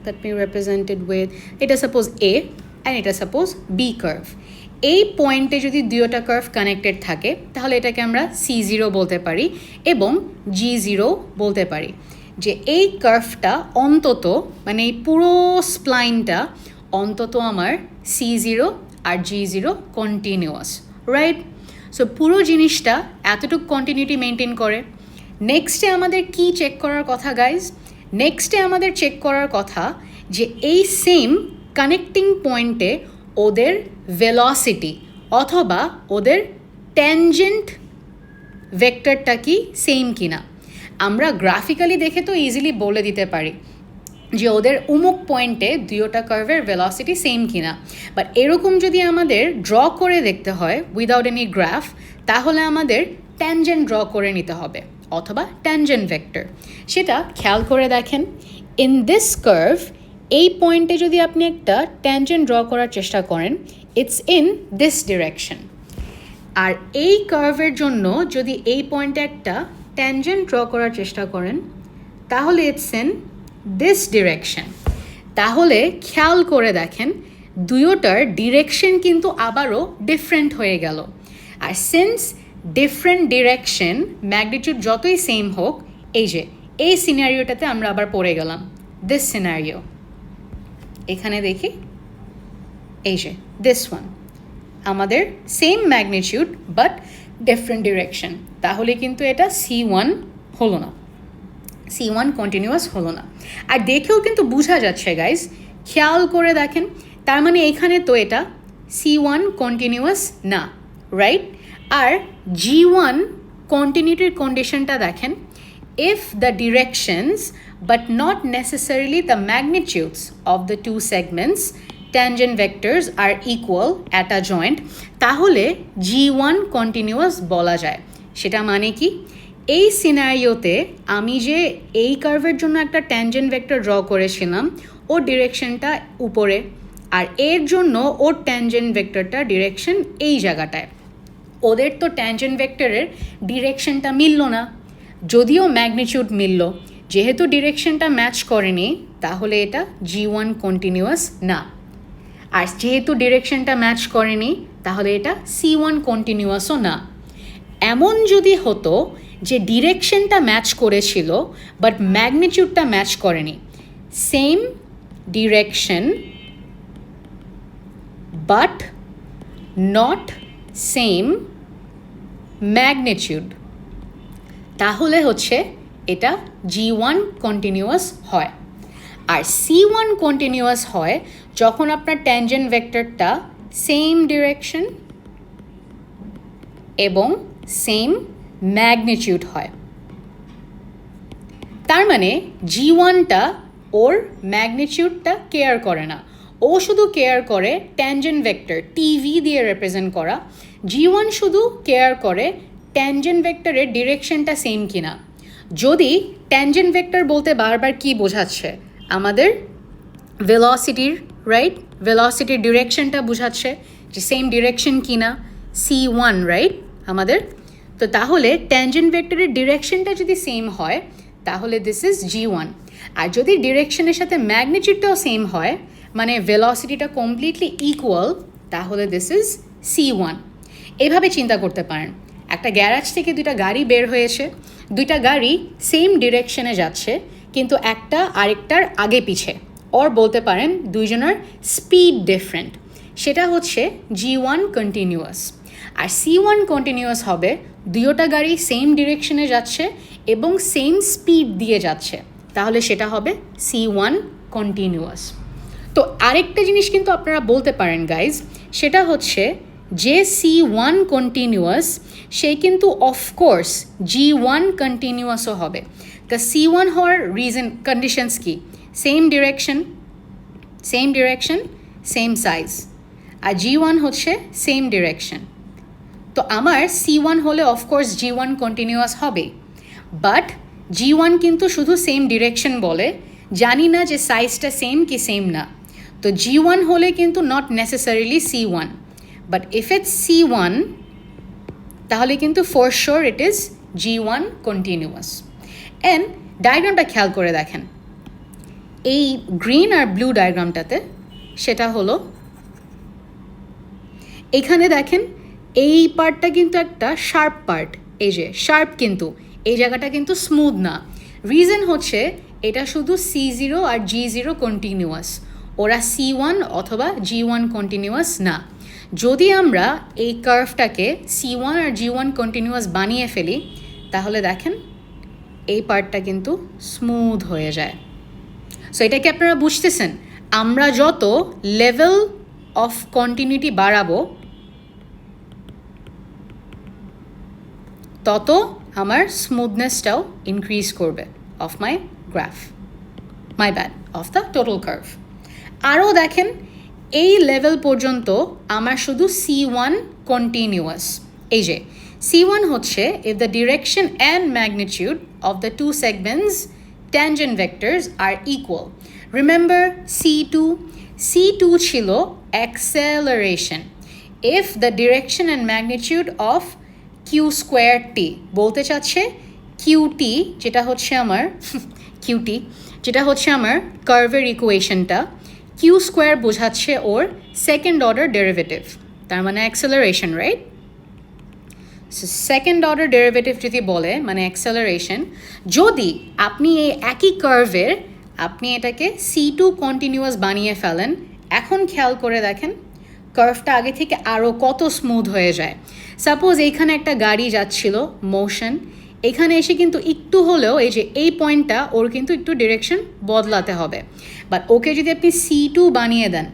Speaker 1: that be represented with, এটা সাপোজ A and এটা সাপোজ B কার্ভ। এই পয়েন্টে যদি দুয়োটা কার্ভ কানেক্টেড থাকে, তাহলে এটাকে আমরা C0 বলতে পারি এবং G0 বলতে পারি। যে এই কার্ভটা অন্তত, মানে এই পুরো স্প্লাইনটা অন্তত আমার C0 আর G0 কন্টিনিউয়াস, রাইট? সো পুরো জিনিসটা এতটুকু কন্টিনিউটি মেনটেন করে। নেক্সটে আমাদের কি চেক করার কথা গাইজ? নেক্সটে আমাদের চেক করার কথা যে এই সেম কানেক্টিং পয়েন্টে ওদের ভেলোসিটি অথবা ওদের ট্যানজেন্ট ভেক্টরটা কি সেম কিনা। আমরা গ্রাফিক্যালি দেখে তো ইজিলি বলে দিতে পারি যে ওদের উমুক পয়েন্টে দুয়োটা কার্ভের ভেলোসিটি সেম কিনা, বাট এরকম যদি আমাদের ড্র করে দেখতে হয় উইদাউট এনি গ্রাফ, তাহলে আমাদের ট্যানজেন্ট ড্র করে নিতে হবে অথবা ট্যানজেন্ট ভেক্টর। সেটা খেয়াল করে দেখেন, ইন দিস কার্ভ এই পয়েন্টে যদি আপনি একটা ট্যানজেন্ট ড্র করার চেষ্টা করেন, ইটস ইন দিস ডিরেকশন। আর এই কার্ভের জন্য যদি এই পয়েন্টে একটা ট্যানজেন্ট ড্র করার চেষ্টা করেন, তাহলে ইটস ইন দিস ডিরেকশন। তাহলে খেয়াল করে দেখেন দুয়োটার ডিরেকশন কিন্তু আবারও ডিফারেন্ট হয়ে গেল। আর সিন্স ডিফারেন্ট ডিরেকশন, ম্যাগনিটিউড যতই সেম হোক, এই যে এই সিনারিওটাতে আমরা আবার পড়ে গেলাম, দিস সিনারিও। এখানে দেখি এই যে দিস ওয়ান, আমাদের same magnitude but different direction, তাহলে কিন্তু এটা C1 হলো না, C1 কন্টিনিউয়াস হলো না। আর দেখেও কিন্তু বোঝা যাচ্ছে গাইজ, খেয়াল করে দেখেন, তার মানে এখানে তো এটা C1 কন্টিনিউয়াস না, রাইট? আর G1 কন্টিনিউটির কন্ডিশনটা দেখেন, if the directions but not necessarily the magnitudes of the two segments tangent vectors are equal at a joint, তাহলে G1 কন্টিনিউয়াস বলা যায়। সেটা মানে কি? এই সিনারিওতে আমি যে এই কার্ভের জন্য একটা ট্যানজেন্ট ভেক্টর ড্র করেছিলাম, ওর ডিরেকশনটা উপরে, আর এর জন্য ওর ট্যানজেন্ট ভেক্টরটা ডিরেকশন এই জায়গাটায়। ওদের তো ট্যানজেন্ট ভেক্টরের ডিরেকশনটা মিলল না, যদিও ম্যাগনিটিউড মিলল। যেহেতু ডিরেকশনটা ম্যাচ করেনি, তাহলে এটা G1 কন্টিনিউয়াস না। আর যেহেতু ডিরেকশনটা ম্যাচ করেনি, তাহলে এটা C1 কন্টিনিউয়াসও না। এমন যদি হতো যে ডিরেকশনটা ম্যাচ করেছিল বাট ম্যাগনিটিউডটা ম্যাচ করেনি, same direction but not same magnitude, তাহলে হচ্ছে এটা G1 কন্টিনিউয়াস হয়। আর C1 কন্টিনিউয়াস হয় যখন আপনার ট্যানজেন্ট ভেক্টরটা সেম ডিরেকশন এবং সেম ম্যাগনিটিউড হয়। তার মানে G1টা ওর ম্যাগনিটিউডটা কেয়ার করে না, ও শুধু কেয়ার করে ট্যানজেন্ট ভেক্টর TV দিয়ে রিপ্রেজেন্ট করা। G1 শুধু কেয়ার করে ট্যানজেন্ট ভেক্টরের ডিরেকশনটা সেম কিনা। যদি ট্যানজেন্ট ভেক্টর বলতে বারবার কি বোঝাচ্ছে, আমাদের ভেলোসিটির রাইট, ভেলোসিটির ডিরেকশনটা বোঝাচ্ছে যে সেম ডিরেকশন কিনা, C1 রাইট আমাদের। তো তাহলে ট্যানজেন্ট ভেক্টরের ডিরেকশনটা যদি সেম হয় তাহলে দিস ইজ G1। আর যদি ডিরেকশনের সাথে ম্যাগনিটিউডটাও সেম হয়, মানে ভেলোসিটিটা কমপ্লিটলি ইকুয়াল, তাহলে দিস ইজ C1। এভাবে চিন্তা করতে পারেন, একটা গ্যারাজ থেকে দুইটা গাড়ি বের হয়েছে, দুইটা গাড়ি সেম ডিরেকশনে যাচ্ছে কিন্তু একটা আরেকটার আগে পিছে, ওর বলতে পারেন দুইজনের স্পিড ডিফারেন্ট। সেটা হচ্ছে G1 কন্টিনিউয়াস। আর C1 কন্টিনিউয়াস হবে দুইটা গাড়ি সেম ডিরেকশনে যাচ্ছে এবং সেম স্পিড দিয়ে যাচ্ছে, তাহলে সেটা হবে C1 কন্টিনিউয়াস। তো আরেকটা জিনিস কিন্তু আপনারা বলতে পারেন গাইজ, সেটা হচ্ছে যে C1 কন্টিনিউয়াস সে কিন্তু অফকোর্স G1 কন্টিনিউয়াসও হবে। তা C1 হওয়ার রিজন কন্ডিশনস কি? সেম ডিরেকশন, সেম সাইজ, আর G1 হচ্ছে সেম ডিরেকশন। তো আমার C1 হলে অফকোর্স G1 কন্টিনিউয়াস হবে, বাট G1 কিন্তু শুধু সেম ডিরেকশন বলে, জানি না যে সাইজটা সেম কি সেম না। তো G1 হলে কিন্তু not necessarily C1, but if it's C1 তাহলে কিন্তু for sure it is G1 continuous. And ডায়াগ্রামটা খেয়াল করে দেখেন, এই গ্রিন আর ব্লু ডায়াগ্রামটাতে সেটা হলো, এখানে দেখেন এই পার্টটা কিন্তু একটা শার্প পার্ট, এই যে শার্প, কিন্তু এই জায়গাটা কিন্তু স্মুথ না। রিজন হচ্ছে এটা শুধু C0 আর G0 কন্টিনিউয়াস, ওরা C1 অথবা G1 কন্টিনিউয়াস না। যদি আমরা এই কার্ভটাকে C1 আর G1 কন্টিনিউয়াস বানিয়ে ফেলি তাহলে দেখেন এই পার্টটা কিন্তু স্মুথ হয়ে যায়। সো এটাকে আপনারা বুঝতেছেন, আমরা যত লেভেল অফ কন্টিনিউটি বাড়াবো তত আমার স্মুথনেসটাও ইনক্রিজ করবে of my graph, my bad, of the total curve. আরও দেখেন এই লেভেল পর্যন্ত আমার শুধু C1 কন্টিনিউয়াস। এই যে C1 হচ্ছে if the direction and magnitude of the two segments tangent vectors are equal. Remember C2 ছিল acceleration. If the direction and magnitude of q squared t, বলতে চাচ্ছে qt যেটা হচ্ছে আমার qt যেটা হচ্ছে আমার কার্ভের ইকুয়েশনটা, q স্কোয়ার বোঝাচ্ছে ওর সেকেন্ড অর্ডার ডেরিভেটিভ, তার মানে acceleration right. So second order derivative যদি বলে মানে অ্যাক্সেলারেশন, যদি আপনি এই একই কার্ভের আপনি এটাকে C2 কন্টিনিউয়াস বানিয়ে ফেলেন, এখন খেয়াল করে দেখেন কার্ভটা আগে থেকে আরও কত স্মুথ হয়ে যায়। সাপোজ এইখানে একটা গাড়ি যাচ্ছিল মোশন, এখানে এসে কিন্তু একটু হলেও এই যে এই পয়েন্টটা ওর কিন্তু একটু ডিরেকশন বদলাতে হবে, বাট ওকে যদি আপনি C2 বানিয়ে দেন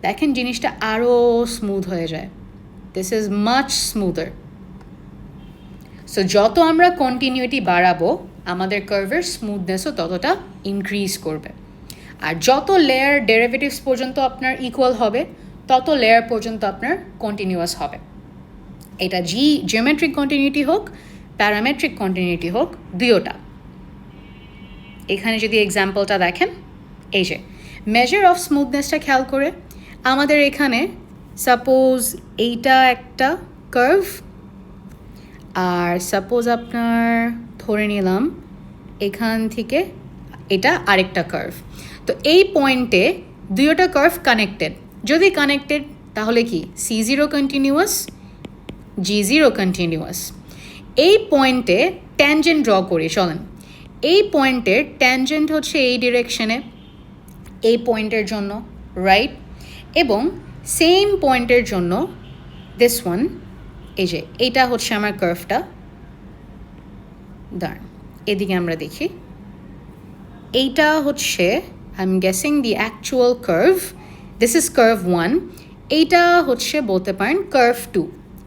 Speaker 1: দেখেন জিনিসটা আরও স্মুথ হয়ে যায়। This is much smoother. So যত আমরা কন্টিনিউটি বাড়াবো আমাদের কার্ভের স্মুথনেসও ততটা ইনক্রিজ করবে। আর যত লেয়ার ডেরিভেটিভস পর্যন্ত আপনার ইকুয়াল হবে তত লেয়ার পর্যন্ত আপনার কন্টিনিউয়াস হবে। এটা জিওমেট্রিক কন্টিনিউটি হোক প্যারামেট্রিক কন্টিনিউটি হোক, দুইটা। এখানে যদি এক্সাম্পলটা দেখেন, এই যে মেজার অফ স্মুথনেসটা খেয়াল করে আমাদের এখানে সাপোজ এইটা একটা কার্ভ, আর সাপোজ আপনার ধরে নিলাম এখান থেকে এটা আরেকটা কার্ভ। তো এই পয়েন্টে দুইটা কার্ভ কানেক্টেড, যদি কানেক্টেড তাহলে কি C0 কন্টিনিউয়াস G0 কন্টিনিউয়াস। এই পয়েন্টে ট্যানজেন্ট ড্র করি, চলেন। এই পয়েন্টের ট্যানজেন্ট হচ্ছে এই ডিরেকশনে এই পয়েন্টের জন্য রাইট, এবং সেম পয়েন্টের জন্য দিস ওয়ান, এই যে এইটা হচ্ছে আমার কার্ভটা। দাঁড়ান এদিকে আমরা দেখি, এইটা হচ্ছে I am guessing the actual curve, this is curve 1, এইটা হচ্ছে বলতে পারেন কার্ভ 2,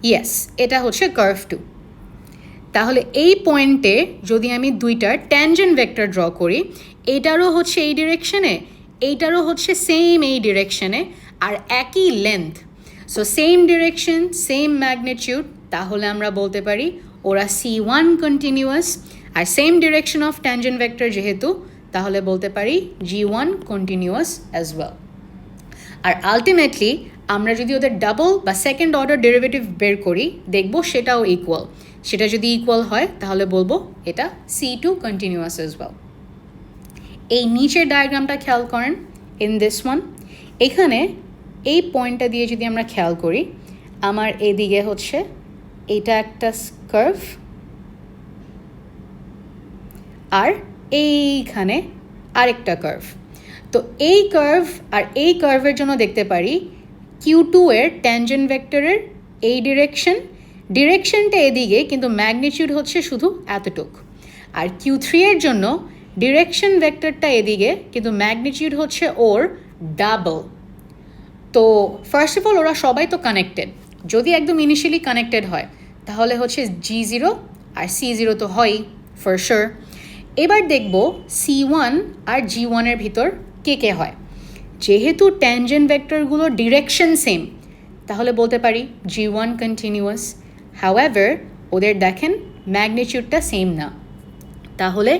Speaker 1: ইয়েস এটা হচ্ছে কার্ভ 2। তাহলে এই পয়েন্টে যদি আমি দুইটার ট্যানজেন্ট ভেক্টর ড্র করি, এইটারও হচ্ছে এই ডিরেকশনে, এইটারও হচ্ছে সেম এই ডিরেকশনে, আর একই length, so same direction same magnitude, তাহলে আমরা বলতে পারি ওরা C1 কন্টিনিউয়াস, আর same direction of tangent vector যেহেতু, তাহলে বলতে পারি G1 কন্টিনিউয়াস অ্যাজ ওয়েল। আর আলটিমেটলি আমরা যদি ওদের ডাবল বা সেকেন্ড অর্ডার ডেরিভেটিভ বের করি, দেখব সেটাও ইকুয়াল। সেটা যদি ইকুয়াল হয় তাহলে বলবো এটা C2 কন্টিনিউয়াস অ্যাজ ওয়েল। এই নিচের ডায়াগ্রামটা খেয়াল করেন, ইন দিস ওয়ান, এখানে এই পয়েন্টটা দিয়ে যদি আমরা খেয়াল করি, আমার এদিকে হচ্ছে এটা একটা কার্ভ, আর এইখানে আরেকটা কার্ভ। তো এই কার্ভ আর এই কার্ভের জন্য দেখতে পারি Q2 এর ট্যানজেন্ট ভেক্টরের এই ডিরেকশনটা এদিকে, কিন্তু ম্যাগনিটিউড হচ্ছে শুধু এতটুক। আর Q3 এর জন্য ডিরেকশন ভেক্টরটা এদিকে, কিন্তু ম্যাগনিটিউড হচ্ছে ওর ডাবল। তো ফার্স্ট অফ অল ওরা সবাই তো কানেক্টেড, যদি একদম ইনিশিয়ালি কানেক্টেড হয় তাহলে হচ্ছে G0 আর C0 তো হয়ই ফর শিওর। এবার দেখব C1 আর G1 এর ভিতর কে কে হয়। যেহেতু ট্যানজেন্ট ভেক্টরগুলোর ডিরেকশন সেম, তাহলে বলতে পারি G1 কন্টিনিউয়াস। হাউএভার ওদের দেখেন ম্যাগনিটিউডটা সেম না, তাহলে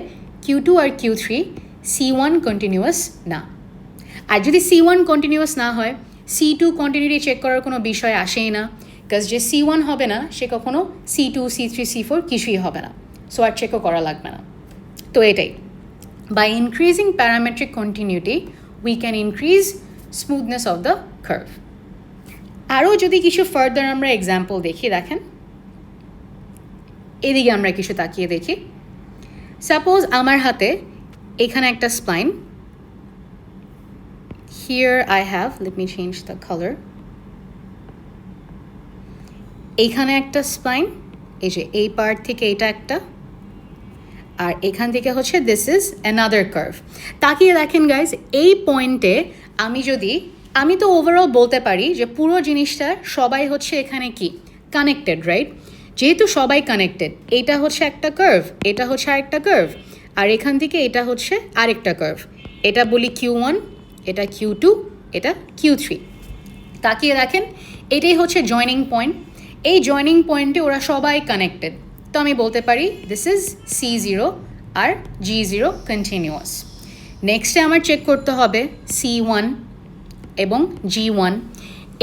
Speaker 1: Q2 আর Q3 C1 কন্টিনিউয়াস না। আর যদি C1 কন্টিনিউয়াস না হয়, C2 কন্টিনিউটি চেক করার কোনো বিষয় আসেই না, বিকজ যে C1 হবে না সে কখনো C2, C3, C4 কিছুই হবে না, সো আর চেকও করা লাগবে না। তো এটাই, by increasing parametric continuity we can increase smoothness of the curve. আরও যদি কিছু ফার্দার আমরা এক্সাম্পল দেখি, দেখেন এদিকে আমরা কিছু তাকিয়ে দেখি। সাপোজ আমার হাতে এখানে একটা spine, here I have, let me change the color, এইখানে একটা স্পাইন, এই যে এই পার্ট থেকে এটা একটা, আর এখান থেকে হচ্ছে দিস ইজ অ্যানাদার কার্ভ। তাকিয়ে দেখেন গাইজ, এই পয়েন্টে আমি তো ওভারঅল বলতে পারি যে পুরো জিনিসটা সবাই হচ্ছে এখানে কি কানেক্টেড, রাইট? যেহেতু সবাই কানেক্টেড, এটা হচ্ছে একটা কার্ভ, এটা হচ্ছে আরেকটা কার্ভ, আর এখান থেকে এটা হচ্ছে আরেকটা কার্ভ। এটা বলি Q1, এটা Q2, এটা Q3। তাকিয়ে দেখেন, এটাই হচ্ছে জয়নিং পয়েন্ট। এই জয়নিং পয়েন্টে ওরা সবাই কানেক্টেড, তো আমি বলতে পারি this is C0 R G0 continuous. নেক্সটে আমার চেক করতে হবে C1 এবং G1।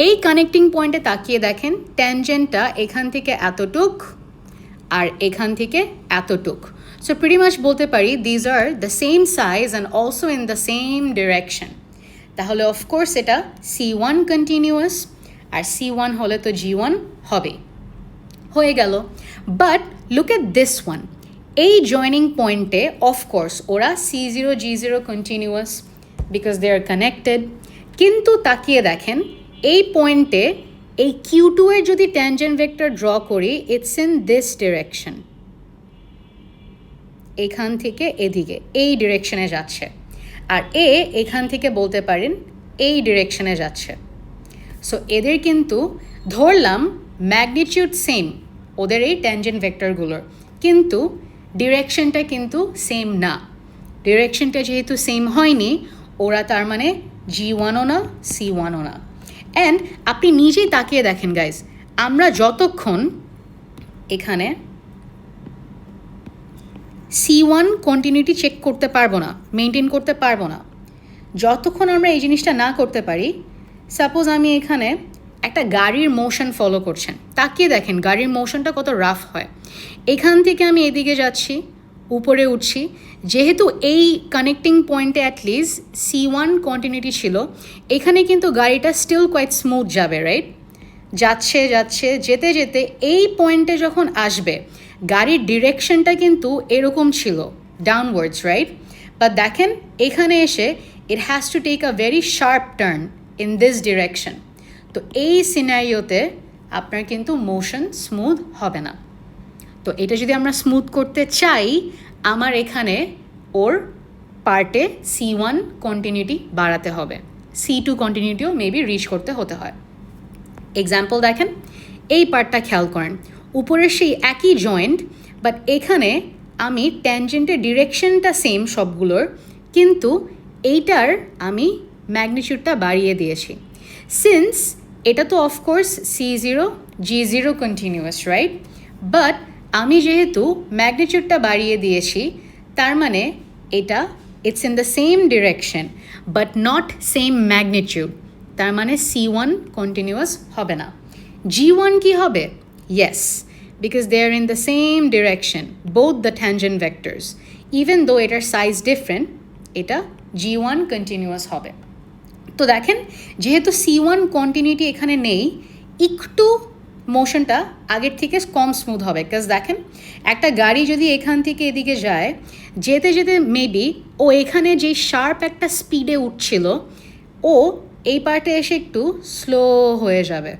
Speaker 1: এই কানেক্টিং পয়েন্টে তাকিয়ে দেখেন ট্যানজেন্টটা এখান থেকে এতটুক আর এখান থেকে এতটুক। সো প্রিটি মাচ বলতে পারি these are the same size and also in the same direction. তাহলে অফকোর্স এটা C1 কন্টিনিউয়াস, আর C1 হলে তো G1 হবে, হয়ে গেল। But look at this one, এই জয়নিং পয়েন্টে অফকোর্স ওরা C0 G0 continuous because they are connected. কিন্তু তাকিয়ে দেখেন এই পয়েন্টে এই Q2 এর যদি ট্যানজেন্ট ভেক্টর ড্র করি, ইটস ইন দিস ডিরেকশন, এখান থেকে এদিকে এই ডিরেকশনে যাচ্ছে, আর এখান থেকে বলতে পারেন এই ডিরেকশনে যাচ্ছে। সো এদের কিন্তু ধরলাম ম্যাগনিটিউড সেম ওদের এই ট্যানজেন্ট ভেক্টরগুলোর, কিন্তু ডিরেকশনটা কিন্তু সেম না। ডিরেকশনটা যেহেতু সেম হয়নি, ওরা তার মানে G1ও না C1ও না। অ্যান্ড আপনি নিজেই তাকিয়ে দেখেন গাইজ, আমরা যতক্ষণ এখানে C1 কন্টিনিউটি চেক করতে পারবো না, মেনটেন করতে পারবো না, যতক্ষণ আমরা এই জিনিসটা না করতে পারি। সাপোজ আমি এখানে একটা গাড়ির মোশন ফলো করছেন, তাকিয়ে দেখেন গাড়ির মোশনটা কত রাফ হয়। এখান থেকে আমি এদিকে যাচ্ছি, উপরে উঠছি, যেহেতু এই কানেক্টিং পয়েন্টে অ্যাটলিস্ট C1 কন্টিনিউটি ছিল, এখানে কিন্তু গাড়িটা স্টিল কোয়াইট স্মুথ যাবে, রাইট? যাচ্ছে যাচ্ছে যেতে যেতে এই পয়েন্টে যখন আসবে, গাড়ির ডিরেকশনটা কিন্তু এরকম ছিল ডাউনওয়ার্ডস, রাইট? বাট দেখেন এখানে এসে it has to take a very sharp turn in this direction. তো এই সিনারিওতে আপনার কিন্তু মোশন স্মুথ হবে না। তো এটা যদি আমরা স্মুথ করতে চাই, আমার এখানে ওর পার্টে C1 কন্টিনিউটি বাড়াতে হবে, C2 কন্টিনিউটিও মেবি রিচ করতে হতে হয়। এক্সাম্পল দেখেন, এই পার্টটা খেয়াল করেন, উপরের সেই একই জয়েন্ট, বাট এখানে আমি ট্যানজেন্টের ডিরেকশনটা সেম সবগুলোর, কিন্তু এইটার আমি ম্যাগনিটিউডটা বাড়িয়ে দিয়েছি। সিন্স এটা তো of course C0 G0 continuous, right? But আমি যেহেতু ম্যাগনিটিউডটা বাড়িয়ে দিয়েছি, তার মানে এটা it's in the same direction but not same magnitude, তার মানে C1 কন্টিনিউয়াস হবে না। G1 কি হবে? Yes, because they are in the same direction, both the tangent vectors. Even though এটার সাইজ ডিফারেন্ট, এটা G1 কন্টিনিউয়াস হবে। তো দেখেন, যেহেতু C1 কন্টিনিউটি এখানে নেই, একটু মোশনটা আগের থেকে কম স্মুথ হবে। বিকজ দেখেন, একটা গাড়ি যদি এখান থেকে এদিকে যায়, যেতে যেতে মেবি ও এখানে যে শার্প একটা স্পিডে উঠছিল, ও এই পার্টে এসে একটু স্লো হয়ে যাবে।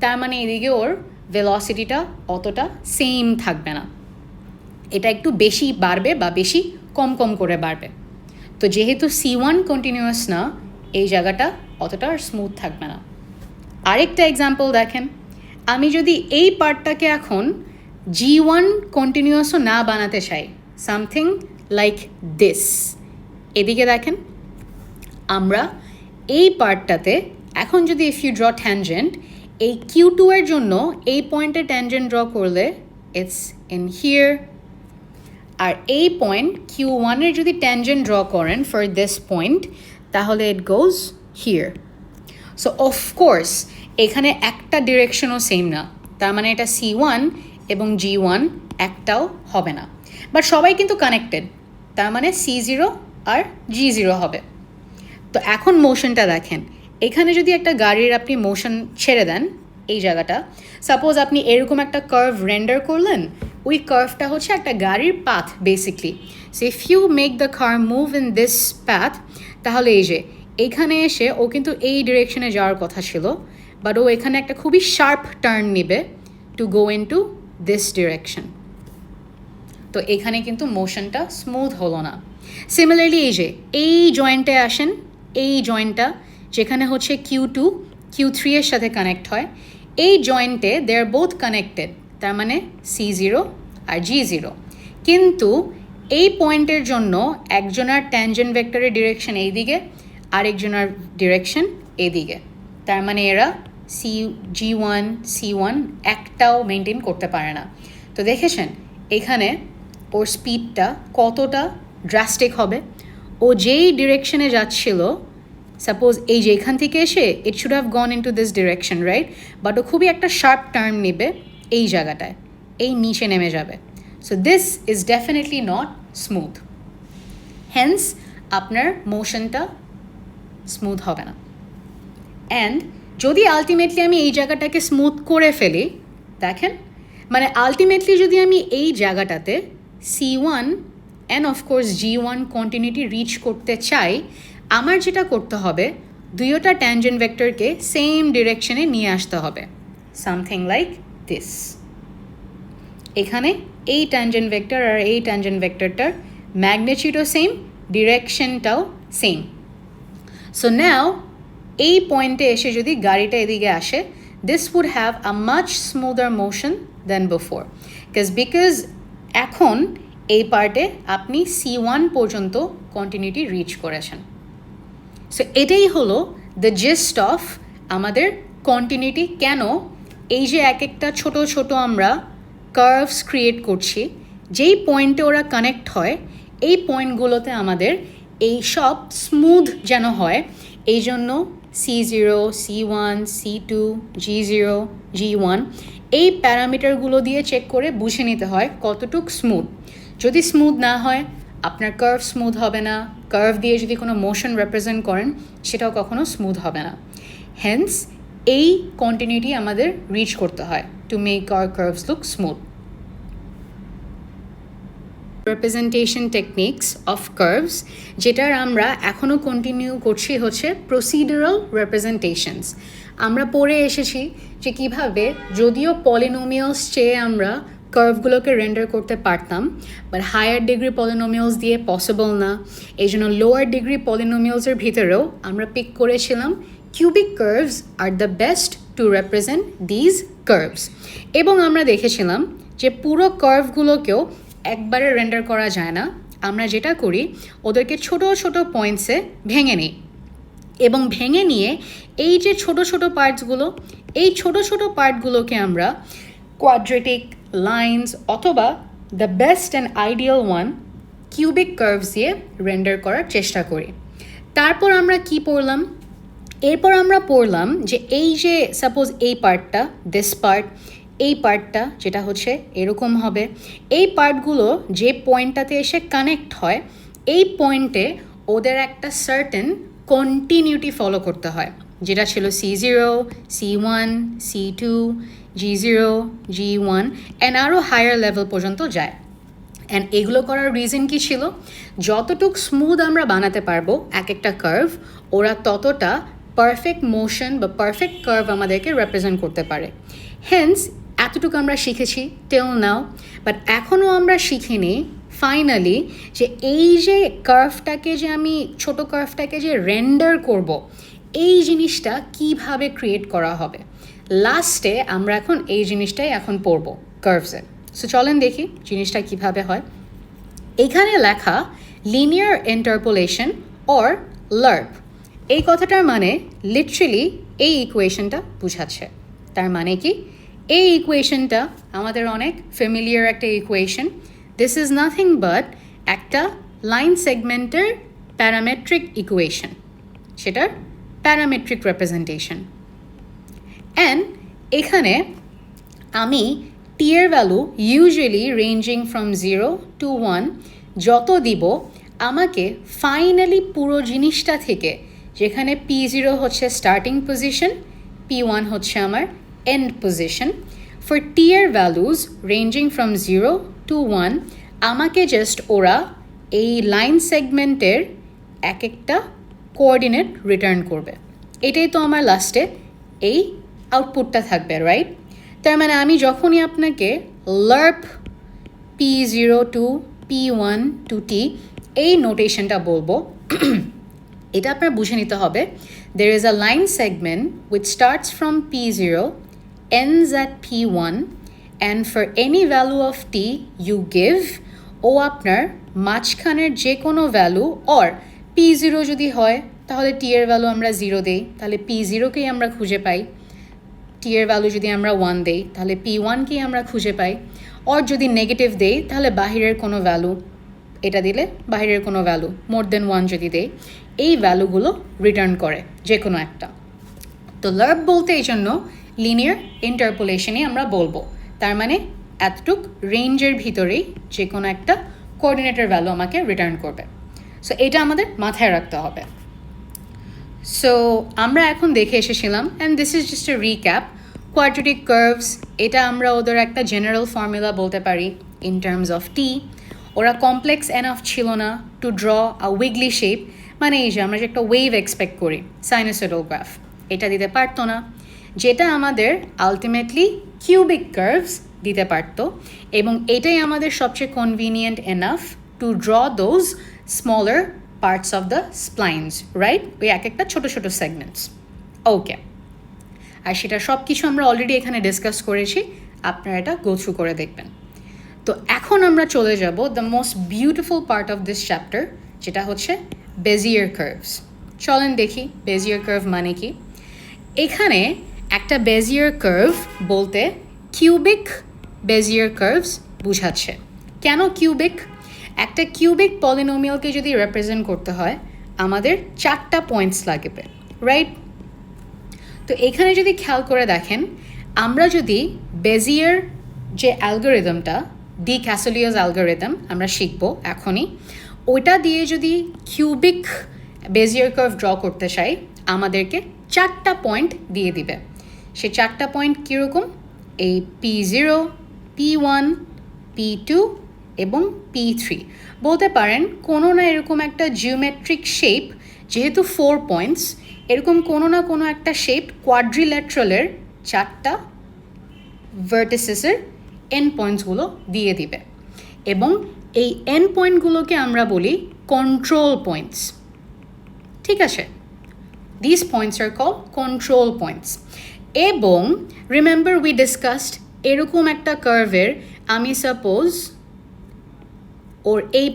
Speaker 1: তার মানে এদিকে ওর ভেলোসিটিটা অতটা সেম থাকবে না, এটা একটু বেশি বাড়বে বা বেশি কম কম করে বাড়বে। তো যেহেতু C1 কন্টিনিউয়াস না, এই জায়গাটা অতটা স্মুথ থাকবে না। আরেকটা এক্সাম্পল দেখেন, আমি যদি এই পার্টটাকে এখন G1 কন্টিনিউয়াসও না বানাতে চাই, সামথিং লাইক দিস, এদিকে দেখেন, আমরা এই পার্টটাতে এখন যদি ইফ ইউ ড্র ট্যানজেন্ট, এই Q2 এর জন্য এই পয়েন্টে ট্যানজেন্ট ড্র করলে ইটস ইন হিয়ার, আর এই পয়েন্ট Q1 এর যদি ট্যানজেন্ট ড্র করেন ফর দিস পয়েন্ট, তাহলে ইট গোজ হিয়ার। সো অফকোর্স এখানে একটা ডিরেকশনও সেম না, তার মানে এটা C1 এবং G1 একটাও হবে না, বাট সবাই কিন্তু কানেক্টেড, তার মানে C0 আর G0 হবে। তো এখন মোশনটা দেখেন, এখানে যদি একটা গাড়ির আপনি মোশন ছেড়ে দেন, এই জায়গাটা সাপোজ আপনি এরকম একটা কার্ভ রেন্ডার করলেন, ওই কার্ভটা হচ্ছে একটা গাড়ির path basically. So if you make the car move in this path, তাহলে এই যে এইখানে এসে ও কিন্তু এই ডিরেকশনে যাওয়ার কথা ছিল, বাট ও এখানে একটা খুবই শার্প টার্ন নেবে to go in two this direction. তো এখানে কিন্তু মোশনটা স্মুথ হলো না। সিমিলারলি এই যে এই জয়েন্টে আসেন, এই জয়েন্টটা যেখানে হচ্ছে Q2 Q3 এর সাথে কানেক্ট হয়, এই জয়েন্টে দে আর বোথ কানেক্টেড, তার মানে C0 আর G0, কিন্তু এই পয়েন্টের জন্য একজনের ট্যানজেন্ট ভেক্টরের ডিরেকশন এইদিকে, আরেকজনের ডিরেকশন এদিকে, তার মানে এরা G1 C1 একটাও মেনটেন করতে পারে না। তো দেখেছেন এখানে ওর স্পিডটা কতটা ড্রাস্টিক হবে। ও যেই ডিরেকশনে যাচ্ছিল, সাপোজ এই যে এখান থেকে এসে it should have gone into this direction, right, but ও খুবই একটা শার্প টার্ন নেবে এই জায়গাটায়, এই নিচে নেমে যাবে। So this is definitely not smooth, hence আপনার মোশনটা স্মুথ হবে না। অ্যান্ড যদি আলটিমেটলি আমি এই জায়গাটাকে স্মুথ করে ফেলি, দেখেন মানে আলটিমেটলি যদি আমি এই জায়গাটাতে C1 and of course G1 continuity rich করতে চাই, আমার যেটা করতে হবে, দুইটা ট্যানজেন্ট ভেক্টরকে সেম ডিরেকশনে নিয়ে আসতে হবে, সামথিং লাইক দিস। এখানে এই ট্যানজেন্ট ভেক্টর আর এই ট্যানজেন্ট ভেক্টরটার ম্যাগনিটিউডও সেম, ডিরেকশনটাও সেম। সো নাও এই পয়েন্টে এসে যদি গাড়িটা এদিকে আসে, this would have a much smoother motion than before, because এখন এই পার্টে আপনি C1 পর্যন্ত কন্টিনিউটি রিচ করেছেন। সো এটাই হলো দ্য জিস্ট অফ আমাদের কন্টিনিউটি, কেন এই যে এক একটা ছোট ছোট আমরা কার্ভস ক্রিয়েট করছি, যেই পয়েন্টে ওরা কানেক্ট হয়, এই পয়েন্টগুলোতে আমাদের এই সব স্মুথ যেন হয়, এই জন্য C0 C1 C2 G0 G1 এই প্যারামিটারগুলো দিয়ে চেক করে বুঝে নিতে হয় কতটুক স্মুথ। যদি স্মুথ না হয়, আপনার কার্ভ স্মুথ হবে না, কার্ভ দিয়ে যদি কোনো মোশন রিপ্রেজেন্ট করেন, সেটাও কখনো স্মুথ হবে না। হেন্স এই কন্টিনিউটি আমাদের রিচ করতে হয় to make our curves look smooth. Representation techniques of curves, যেটার আমরা এখনও কন্টিনিউ করছি, হচ্ছে প্রসিডারাল রিপ্রেজেন্টেশনস। আমরা পড়ে এসেছি যে কীভাবে যদিও পলিনোমিয়ালস চেয়ে আমরা কার্ভগুলোকে রেন্ডার করতে পারতাম, বাট হায়ার ডিগ্রি পলিনোমিয়ালস দিয়ে পসিবল না। এই জন্য লোয়ার ডিগ্রি পলিনোমিয়ালসের ভিতরেও আমরা পিক করেছিলাম cubic curves are the best to represent these curves. এবং আমরা দেখেছিলাম যে পুরো কার্ভগুলোকেও একবারে রেন্ডার করা যায় না, আমরা যেটা করি ওদেরকে ছোট ছোট পয়েন্টসে ভেঙে নিই, এবং ভেঙে নিয়ে এই যে ছোট ছোট পার্টসগুলো, এই ছোট ছোট পার্টগুলোকে আমরা কোয়াড্রেটিক, লাইন্স অথবা the best and ideal one cubic curves দিয়ে রেন্ডার করার চেষ্টা করি। তারপর আমরা কি পড়লাম? এরপর আমরা পড়লাম যে এই যে সাপোজ এই পার্টটা, দিস পার্ট, এই পার্টটা যেটা হচ্ছে এরকম হবে, এই পার্টগুলো যে পয়েন্টটাতে এসে কানেক্ট হয় এই পয়েন্টে ওদের একটা সার্টেন কন্টিনিউটি ফলো করতে হয়, যেটা ছিল C0, C1, C2, G0, G1 and আরও হায়ার লেভেল পর্যন্ত যায়। অ্যান্ড এগুলো করার রিজন কী ছিল? যতটুক স্মুথ আমরা বানাতে পারবো এক একটা কার্ভ, ওরা ততটা পারফেক্ট মোশন বা পারফেক্ট কার্ভ আমাদেরকে রিপ্রেজেন্ট করতে পারে। হেন্স এতটুকু আমরা শিখেছি টিল নাও, বাট এখনও আমরা শিখিনি ফাইনালি যে এই যে কার্ভটাকে যে আমি ছোট কার্ভটাকে যে রেন্ডার করব, এই জিনিসটা কিভাবে ক্রিয়েট করা হবে। লাস্টে আমরা এখন এই জিনিসটাই এখন পড়ব কার্ভসে। সো চলেন দেখি জিনিসটা কিভাবে হয়। এখানে লেখা লিনিয়ার ইন্টারপোলেশন অর লার্প, এই কথাটার মানে লিটারালি এই ইকুয়েশনটা বুঝাচ্ছে। তার মানে কি? এই ইকুয়েশনটা আমাদের অনেক ফ্যামিলিয়ার একটা equation. This is nothing but একটা লাইন সেগমেন্টের প্যারামেট্রিক ইকুয়েশন, সেটার প্যারামেট্রিক রিপ্রেজেন্টেশন। অ্যান্ড এখানে আমি টি এর value usually ranging from 0 to 1 যত দিব, আমাকে ফাইনালি পুরো জিনিসটা থেকে যেখানে P0 হচ্ছে স্টার্টিং পজিশন, P1 হচ্ছে আমার এন্ড পজিশন, ফর টি এর ভ্যালুজ রেঞ্জিং ফ্রম 0 to 1 আমাকে জাস্ট ওরা এই লাইন সেগমেন্টের এক একটা কোঅর্ডিনেট রিটার্ন করবে। এটাই তো আমার লাস্টে এই আউটপুটটা থাকবে, রাইট? তার মানে আমি যখনই আপনাকে লার্প P0 to P1 to T এই নোটেশনটা বলবো, এটা আপনার বুঝে নিতে হবে there is a line segment which starts from P0, ends at P1 and for any value of T you give, ও আপনার মাঝখানের যে কোনো ভ্যালু অর P0 যদি হয় তাহলে T এর ভ্যালু আমরা 0 দেই, তাহলে P0কেই আমরা খুঁজে পাই। T এর ভ্যালু যদি আমরা 1 দেই তাহলে P1কেই আমরা খুঁজে পাই। অর যদি নেগেটিভ দেই তাহলে বাহিরের কোনো ভ্যালু, এটা দিলে বাহিরের কোনো ভ্যালু মোর দেন 1 যদি দেই, এই ভ্যালুগুলো রিটার্ন করে যে কোনো একটা। তো লার্প বলতে এই জন্য লিনিয়ার ইন্টারপোলেশনই আমরা বলবো। তার মানে এতটুক রেঞ্জের ভিতরেই যে কোনো একটা কোঅর্ডিনেটের ভ্যালু আমাকে রিটার্ন করবে। সো এটা আমাদের মাথায় রাখতে হবে। সো আমরা এখন দেখে এসেছিলাম, and this is just a recap, quadratic curves, এটা আমরা ওদের একটা জেনারেল ফর্মুলা বলতে পারি ইন টার্মস অফ টি। ওরা কমপ্লেক্স এনাফ ছিল না টু ড্র আ উইগলি শেপ, মানে এই যে আমরা যে একটা ওয়েভ এক্সপেক্ট করি সাইনোসয়েডাল গ্রাফ, এটা দিতে পারতো না, যেটা আমাদের আলটিমেটলি কিউবিক কার্ভস দিতে পারতো, এবং এটাই আমাদের সবচেয়ে convenient enough to draw those smaller parts of the splines, right? ওই এক একটা ছোটো ছোটো সেগমেন্টস। ওকে, আর সেটা সব কিছু আমরা অলরেডি এখানে ডিসকাস করেছি, আপনারা এটা গো থ্রু করে দেখবেন। তো এখন আমরা চলে যাব the most beautiful part of this chapter, যেটা হচ্ছে বেজিয়ার কার্ভস। চলেন দেখি বেজিয়ার কার্ভ মানে কি। এখানে একটা বেজিয়ার কার্ভ বলতে কিউবিক বেজিয়ার কার্ভস বুঝাচ্ছে। কেন কিউবিক? একটা কিউবিক পলিনোমিয়ালকে যদি রিপ্রেজেন্ট করতে হয় আমাদের 4টা পয়েন্টস লাগবে, রাইট? তো এখানে যদি খেয়াল করে দেখেন, আমরা যদি বেজিয়ার যে অ্যালগোরিদমটা, ডি ক্যাসোলিয়াস অ্যালগোরিদম আমরা শিখবো এখনই, ওইটা দিয়ে যদি কিউবিক বেজিয়ার কার্ভ ড্র করতে চাই আমাদেরকে 4টা পয়েন্ট দিয়ে দিবে। সে 4টা পয়েন্ট কীরকম? এই P0, P1, P2 এবং P3 বলতে পারেন। কোনো না এরকম একটা জিওমেট্রিক শেপ, যেহেতু 4 পয়েন্টস, এরকম কোনো না কোনো একটা শেপ কোয়াড্রিল্যাট্রালের 4টা ভার্টিসেসের এন্ড পয়েন্টসগুলো দিয়ে দিবে, এবং এই এন্ড পয়েন্টগুলোকে আমরা বলি কন্ট্রোল পয়েন্টস। ঠিক আছে, this points are call control points. এবং রিমেম্বার উই ডিসকাসড, এরকম একটা কার্ভের আমি সাপোজ ওর এই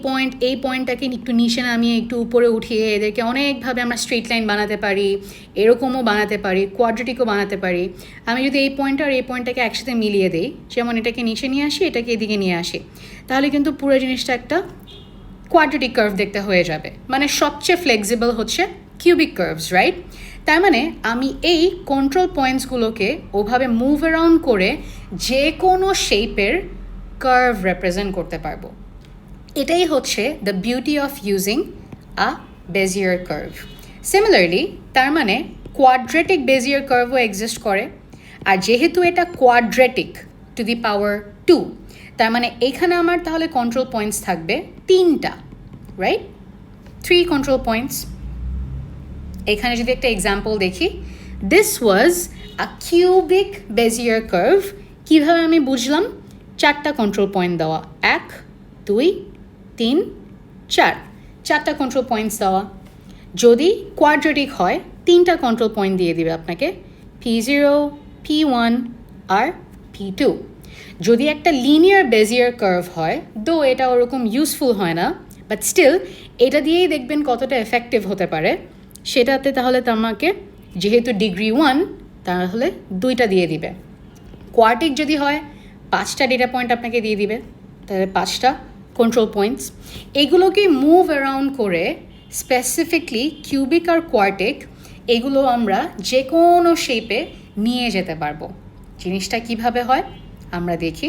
Speaker 1: পয়েন্টটাকে একটু নিচে নামিয়ে একটু উপরে উঠিয়ে এদেরকে অনেকভাবে আমরা স্ট্রেট লাইন বানাতে পারি, এরকমও বানাতে পারি, কোয়াড্রেটিকও বানাতে পারি। আমি যদি এই পয়েন্ট আর এই পয়েন্টটাকে একসাথে মিলিয়ে দিই, যেমন এটাকে নিচে নিয়ে আসি, এটাকে এদিকে নিয়ে আসি, তাহলে কিন্তু পুরো জিনিসটা একটা কোয়াড্রেটিক কার্ভ দেখতে হয়ে যাবে। মানে সবচেয়ে ফ্লেক্সিবল হচ্ছে কিউবিক কার্ভস, রাইট? তার মানে আমি এই কন্ট্রোল পয়েন্টসগুলোকে ওভাবে মুভ অ্যারাউন্ড করে যে কোনো শেপের কার্ভ রিপ্রেজেন্ট করতে পারবো। এটাই হচ্ছে the beauty of using a Bezier curve. Similarly তার মানে কোয়াড্রেটিক বেজিয়ার কার্ভও এক্সিস্ট করে, আর যেহেতু এটা কোয়াড্রেটিক টু দি পাওয়ার 2, তার মানে এখানে আমার তাহলে কন্ট্রোল পয়েন্টস থাকবে 3টা, রাইট? 3 control points. এখানে যদি একটা এক্সাম্পল দেখি, this was a cubic Bezier curve. কীভাবে আমি বুঝলাম? 4টা কন্ট্রোল পয়েন্ট দেওয়া, 1 2 3 4, 4টা কন্ট্রোল পয়েন্টস দেওয়া। যদি কোয়াড্রেটিক হয় 3টা কন্ট্রোল পয়েন্ট দিয়ে দিবে আপনাকে, P0 P1 আর P2। যদি একটা লিনিয়ার বেজিয়ার কার্ভ হয়, দো এটা ওরকম ইউজফুল হয় না, বাট স্টিল এটা দিয়েই দেখবেন কতটা এফেক্টিভ হতে পারে। সেটাতে তাহলে আমাকে যেহেতু ডিগ্রি 1, তাহলে 2টা দিয়ে দিবে। কোয়ার্টিক যদি হয় 5টা ডেটা পয়েন্ট আপনাকে দিয়ে দিবে, তাহলে 5টা কন্ট্রোল পয়েন্টস। এগুলোকে মুভ অ্যারাউন্ড করে স্পেসিফিকলি কিউবিক আর কোয়ার্টিক এগুলো আমরা যে কোনো শেপে নিয়ে যেতে পারবো। জিনিসটা কিভাবে হয় আমরা দেখি।